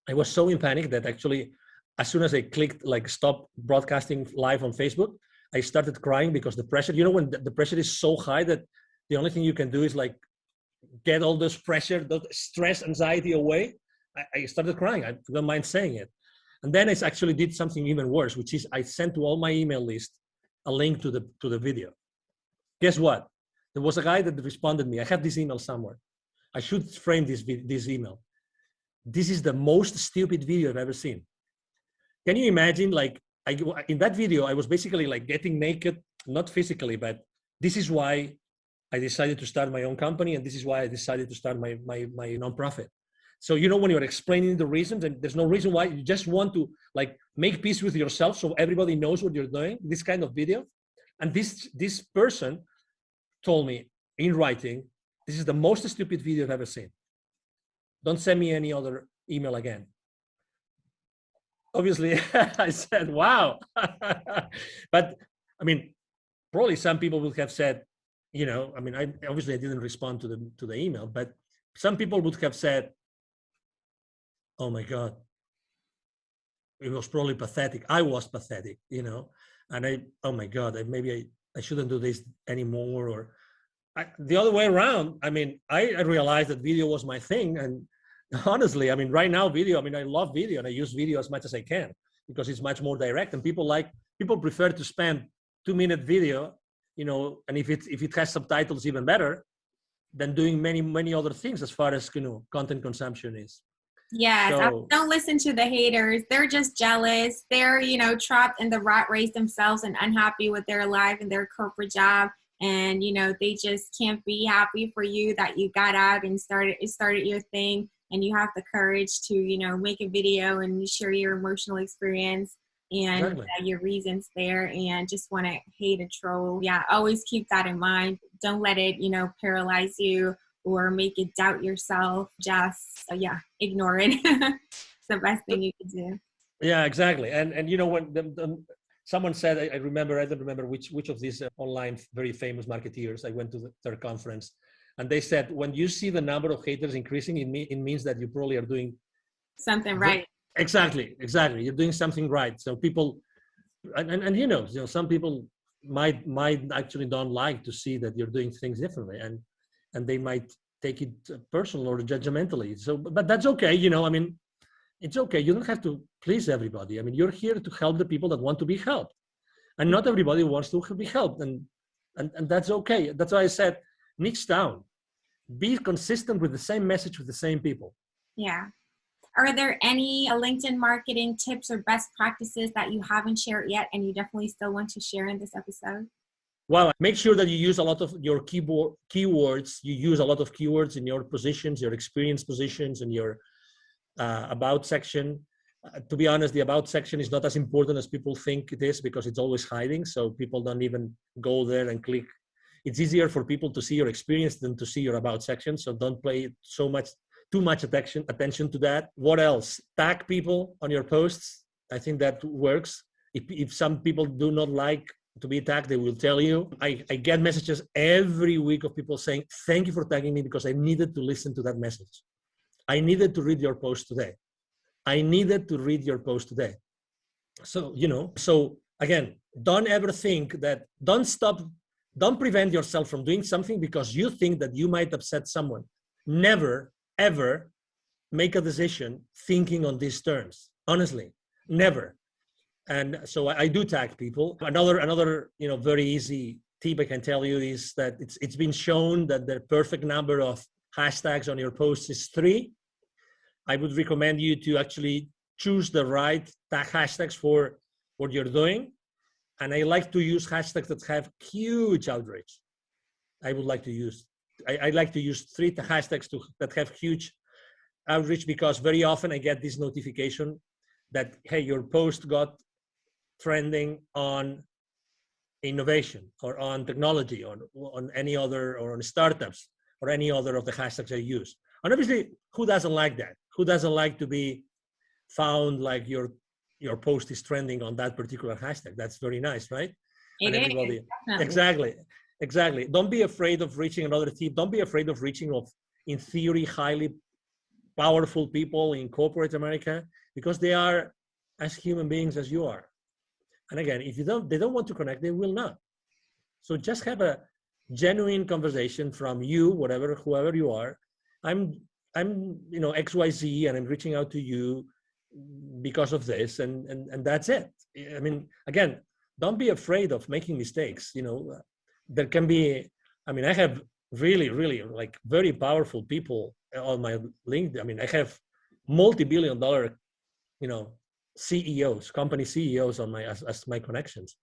I was so in panic that actually, as soon as I clicked like stop broadcasting live on Facebook, I started crying because the pressure, when the pressure is so high that the only thing you can do is like get all this pressure, the stress, anxiety away. I started crying. I don't mind saying it. And then I actually did something even worse, which is I sent to all my email list a link to the video. Guess what? There was a guy that responded to me. I have this email somewhere. I should frame this email. This is the most stupid video I've ever seen. Can you imagine? Like in that video, I was basically like getting naked, not physically, but this is why I decided to start my own company, and this is why I decided to start my nonprofit. So when you're explaining the reasons, and there's no reason why, you just want to like make peace with yourself, so everybody knows what you're doing. This kind of video, and this person told me in writing, this is the most stupid video I've ever seen. Don't send me any other email again. Obviously, I said, wow. But I mean, probably some people would have said, I didn't respond to the email, but some people would have said, oh my God, it was probably pathetic. I was pathetic, and oh my God, maybe I shouldn't do this anymore. Or the other way around. I mean, I realized that video was my thing. And honestly, I mean, right now video, I love video and I use video as much as I can because it's much more direct, and people prefer to spend 2-minute video, and if it has subtitles, even better than doing many, many other things as far as, content consumption is. Yes, so, don't listen to the haters. They're just jealous. They're, trapped in the rat race themselves and unhappy with their life and their corporate job. and they just can't be happy for you that you got out and started your thing, and you have the courage to make a video and share your emotional experience and Exactly. your reasons there, and just want to hate a troll. Yeah, always keep that in mind. Don't let it paralyze you or make you doubt yourself. Just ignore it. It's the best thing you can do. Yeah, exactly. And when someone said, I remember, I don't remember which of these online very famous marketeers, I went to their conference, and they said, when you see the number of haters increasing, it means that you probably are doing something right. Exactly. You're doing something right. So people, and some people might actually don't like to see that you're doing things differently, and they might take it personal or judgmentally. So, but that's okay. It's okay. You don't have to please everybody. I mean, you're here to help the people that want to be helped, and not everybody wants to be helped, and that's okay. That's why I said, niche down, be consistent with the same message with the same people. Yeah. Are there any LinkedIn marketing tips or best practices that you haven't shared yet and you definitely still want to share in this episode? Well, make sure that you use a lot of your keywords. You use a lot of keywords in your positions, your experience positions, and your about section. To be honest, the about section is not as important as people think it is, because it's always hiding. So people don't even go there and click. It's easier for people to see your experience than to see your about section. So don't pay too much attention to that. What else? Tag people on your posts. I think that works. If some people do not like to be tagged, they will tell you. I get messages every week of people saying, thank you for tagging me, because I needed to listen to that message. I needed to read your post today. So, so again, don't ever think that, don't prevent yourself from doing something because you think that you might upset someone. Never, ever make a decision thinking on these terms. Honestly, never. And so I do tag people. Another very easy tip I can tell you is that it's been shown that the perfect number of hashtags on your posts is 3. I would recommend you to actually choose the right tag hashtags for what you're doing. And I like to use hashtags that have huge outreach. I like to use 3 hashtags that have huge outreach, because very often I get this notification that, hey, your post got trending on innovation or on technology or on any other, or on startups or any other of the hashtags I use. And obviously, who doesn't like that? Who doesn't like to be found like your post is trending on that particular hashtag? That's very nice, right? It and everybody is, exactly. Don't be afraid of reaching another tip. Don't be afraid of reaching in theory, highly powerful people in corporate America, because they are as human beings as you are. And again, if they don't want to connect, they will not. So just have a genuine conversation from you, whoever you are. I'm XYZ, and I'm reaching out to you because of this, and that's it. I mean, again, don't be afraid of making mistakes. There can be, I have really, really like very powerful people on my LinkedIn. I mean, I have multi-billion-dollar, CEOs, company CEOs on as my connections.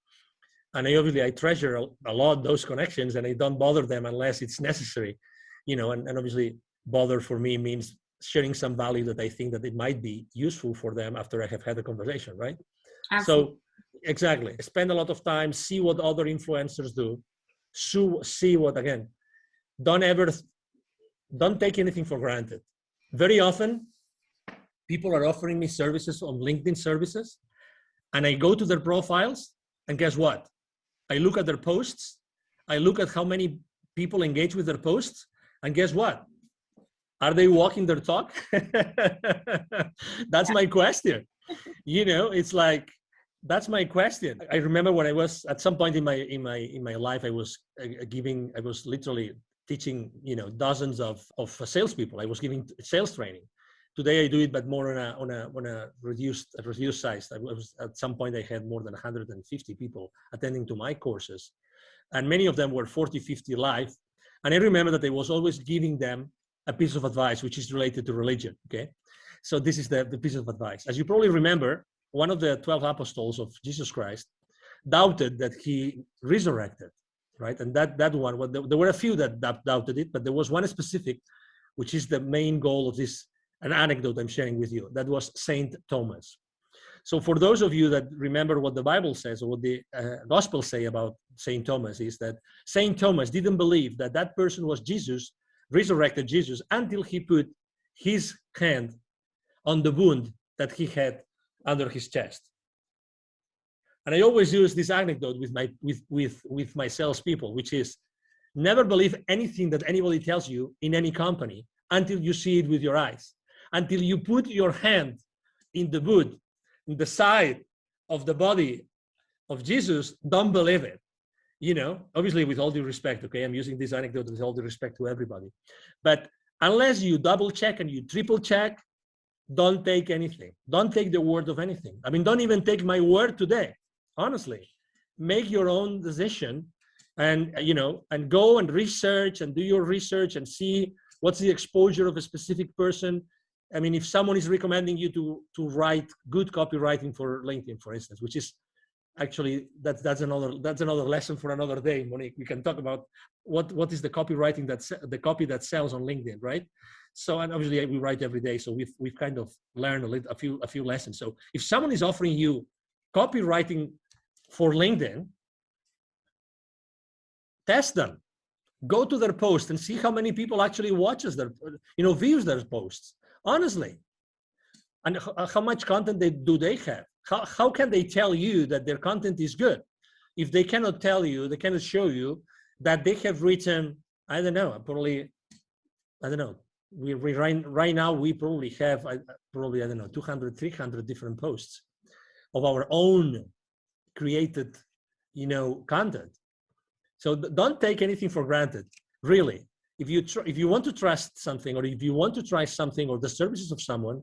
And I treasure a lot those connections, and I don't bother them unless it's necessary, and obviously bother for me means sharing some value that I think that it might be useful for them after I have had a conversation, right? Absolutely. So exactly, spend a lot of time, see what other influencers do, see what, again, don't take anything for granted. Very often, people are offering me services on LinkedIn services, and I go to their profiles, and guess what? I look at their posts, I look at how many people engage with their posts, and guess what? Are they walking their talk? That's my question. It's like, that's my question. I remember when I was at some point in my life, I was literally teaching, dozens of salespeople. I was giving sales training. Today I do it, but more on a reduced size. At some point I had more than 150 people attending to my courses, and many of them were 40, 50 live. And I remember that I was always giving them a piece of advice which is related to religion. Okay, so this is the piece of advice. As you probably remember, one of the 12 apostles of Jesus Christ doubted that he resurrected. right? And that one, well, there were a few that doubted it, but there was one specific, which is the main goal of this, an anecdote I'm sharing with you. That was Saint Thomas. So for those of you that remember what the Bible says, or what the Gospels say about Saint Thomas, is that Saint Thomas didn't believe that that person was Jesus, resurrected Jesus, until he put his hand on the wound that he had under his chest. And I always use this anecdote with my salespeople, which is never believe anything that anybody tells you in any company until you see it with your eyes, until you put your hand in the wound, in the side of the body of Jesus. Don't believe it. You know, obviously with all due respect, okay, I'm using this anecdote with all due respect to everybody. But unless you double check and you triple check, don't take anything. Don't take the word of anything. I mean, don't even take my word today. Honestly, make your own decision, and and go and research and do your research and see what's the exposure of a specific person. I mean, if someone is recommending you to write good copywriting for LinkedIn, for instance, which is actually that's another lesson for another day, Monique. We can talk about what is the copywriting the copy that sells on LinkedIn, right? So, and obviously we write every day, so we've kind of learned a few lessons. So if someone is offering you copywriting for LinkedIn, test them. Go to their post and see how many people actually watches their, views their posts. Honestly, and how much content do they have? How can they tell you that their content is good if they cannot tell you, they cannot show you that they have written, I don't know, we right now we probably have 200, 300 different posts of our own created, content. So don't take anything for granted, really. If you want to trust something, or if you want to try something or the services of someone,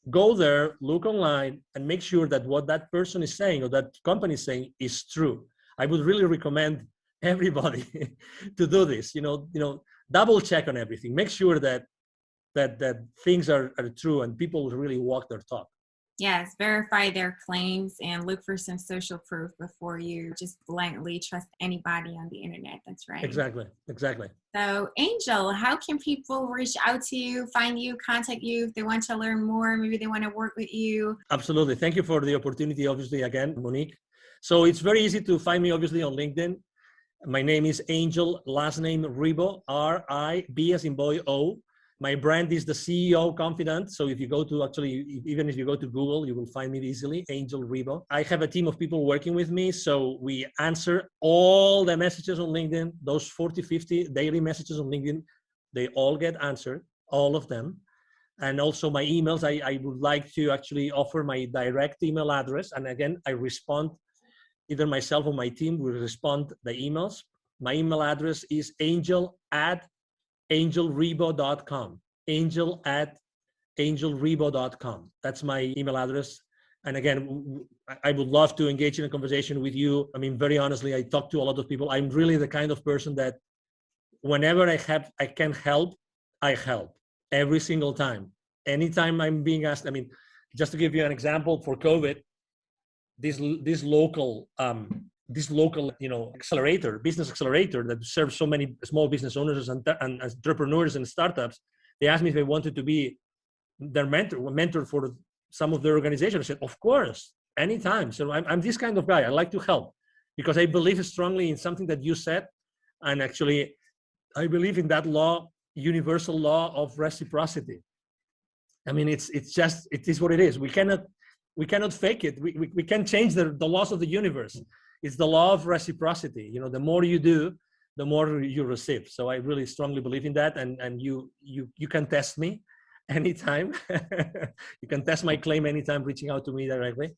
go there, look online, and make sure that what that person is saying or that company is saying is true. I would really recommend everybody to do this. Double check on everything. Make sure that things are true and people really walk their talk. Yes, verify their claims and look for some social proof before you just blindly trust anybody on the internet. That's right. Exactly. So, Angel, how can people reach out to you, find you, contact you if they want to learn more? Maybe they want to work with you. Absolutely. Thank you for the opportunity, obviously, again, Monique. So it's very easy to find me, obviously, on LinkedIn. My name is Angel, last name Ribo, R-I-B as in boy, O. My brand is the CEO Confidant. So if you go to even if you go to Google, you will find me easily, Angel Ribo. I have a team of people working with me. So we answer all the messages on LinkedIn, those 40, 50 daily messages on LinkedIn, they all get answered, all of them. And also my emails, I would like to actually offer my direct email address. And again, I respond, either myself or my team will respond the emails. My email address is angel@angelribo.com. angel@angelribo.com. That's my email address. And again, I would love to engage in a conversation with you. I mean, very honestly, I talk to a lot of people. I'm really the kind of person that whenever I can help, I help every single time. Anytime I'm being asked, I mean, just to give you an example, for COVID, this local business accelerator that serves so many small business owners and entrepreneurs and startups, they asked me if I wanted to be their mentor for some of their organization. I said, of course, anytime. So I'm this kind of guy. I like to help because I believe strongly in something that you said. And actually, I believe in that law, universal law of reciprocity. I mean, it is what it is. We cannot fake it. We can't change the laws of the universe. It's the law of reciprocity. The more you do, the more you receive. So I really strongly believe in that. And you can test me anytime. You can test my claim anytime, reaching out to me directly.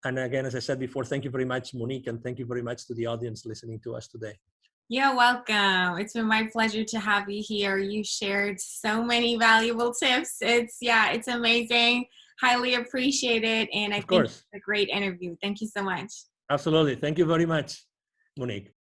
And again, as I said before, thank you very much, Monique, and thank you very much to the audience listening to us today. You're welcome. It's been my pleasure to have you here. You shared so many valuable tips. It's amazing. Highly appreciate it. And I think it's a great interview. Thank you so much. Absolutely. Thank you very much, Monique.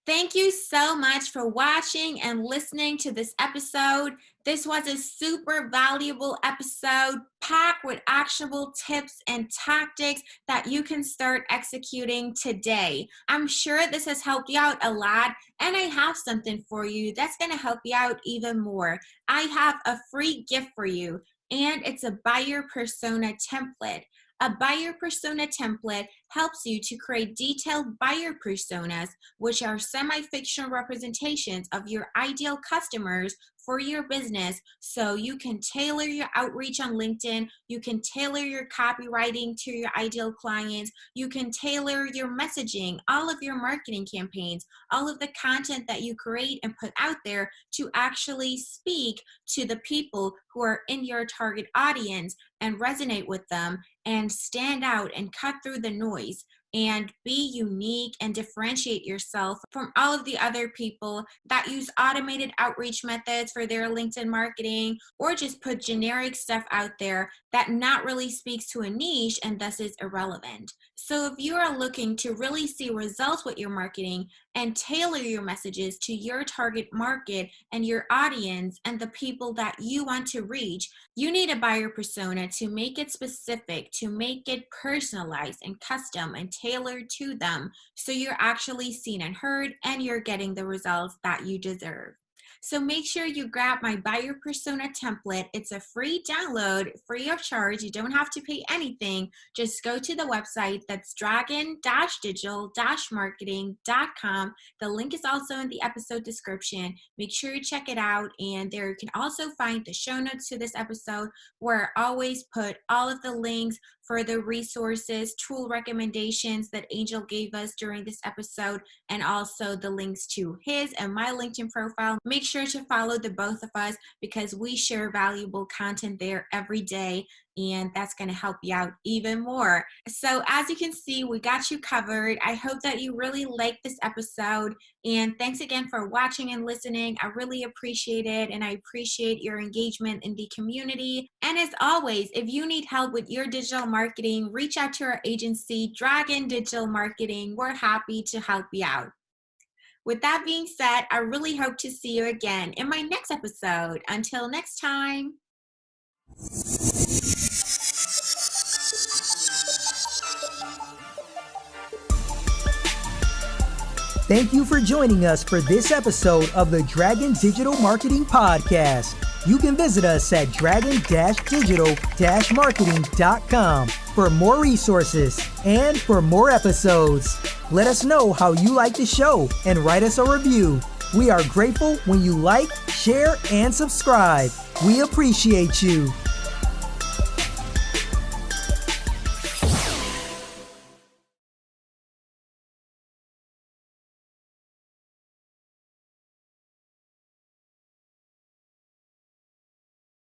Thank you so much for watching and listening to this episode. This was a super valuable episode packed with actionable tips and tactics that you can start executing today. I'm sure this has helped you out a lot, and I have something for you that's going to help you out even more. I have a free gift for you, and it's a buyer persona template. A buyer persona template helps you to create detailed buyer personas, which are semi-fictional representations of your ideal customers for your business, so you can tailor your outreach on LinkedIn, you can tailor your copywriting to your ideal clients, you can tailor your messaging, all of your marketing campaigns, all of the content that you create and put out there to actually speak to the people who are in your target audience and resonate with them and stand out and cut through the noise and be unique and differentiate yourself from all of the other people that use automated outreach methods for their LinkedIn marketing, or just put generic stuff out there that not really speaks to a niche and thus is irrelevant. So if you are looking to really see results with your marketing and tailor your messages to your target market and your audience and the people that you want to reach, you need a buyer persona to make it specific, to make it personalized and custom and tailored to them, so you're actually seen and heard and you're getting the results that you deserve. So make sure you grab my buyer persona template. It's a free download, free of charge. You don't have to pay anything. Just go to the website. That's dragon-digital-marketing.com. The link is also in the episode description. Make sure you check it out. And there you can also find the show notes to this episode, where I always put all of the links for the resources, tool recommendations that Angel gave us during this episode, and also the links to his and my LinkedIn profile. Make sure to follow the both of us, because we share valuable content there every day, and that's going to help you out even more. So as you can see, we got you covered. I hope that you really liked this episode, and thanks again for watching and listening. I really appreciate it, and I appreciate your engagement in the community. And as always, if you need help with your digital marketing, reach out to our agency, Dragon Digital Marketing. We're happy to help you out. With that being said, I really hope to see you again in my next episode. Until next time. Thank you for joining us for this episode of the Dragon Digital Marketing Podcast. You can visit us at dragon-digital-marketing.com for more resources and for more episodes. Let us know how you like the show and write us a review. We are grateful when you like, share, and subscribe. We appreciate you.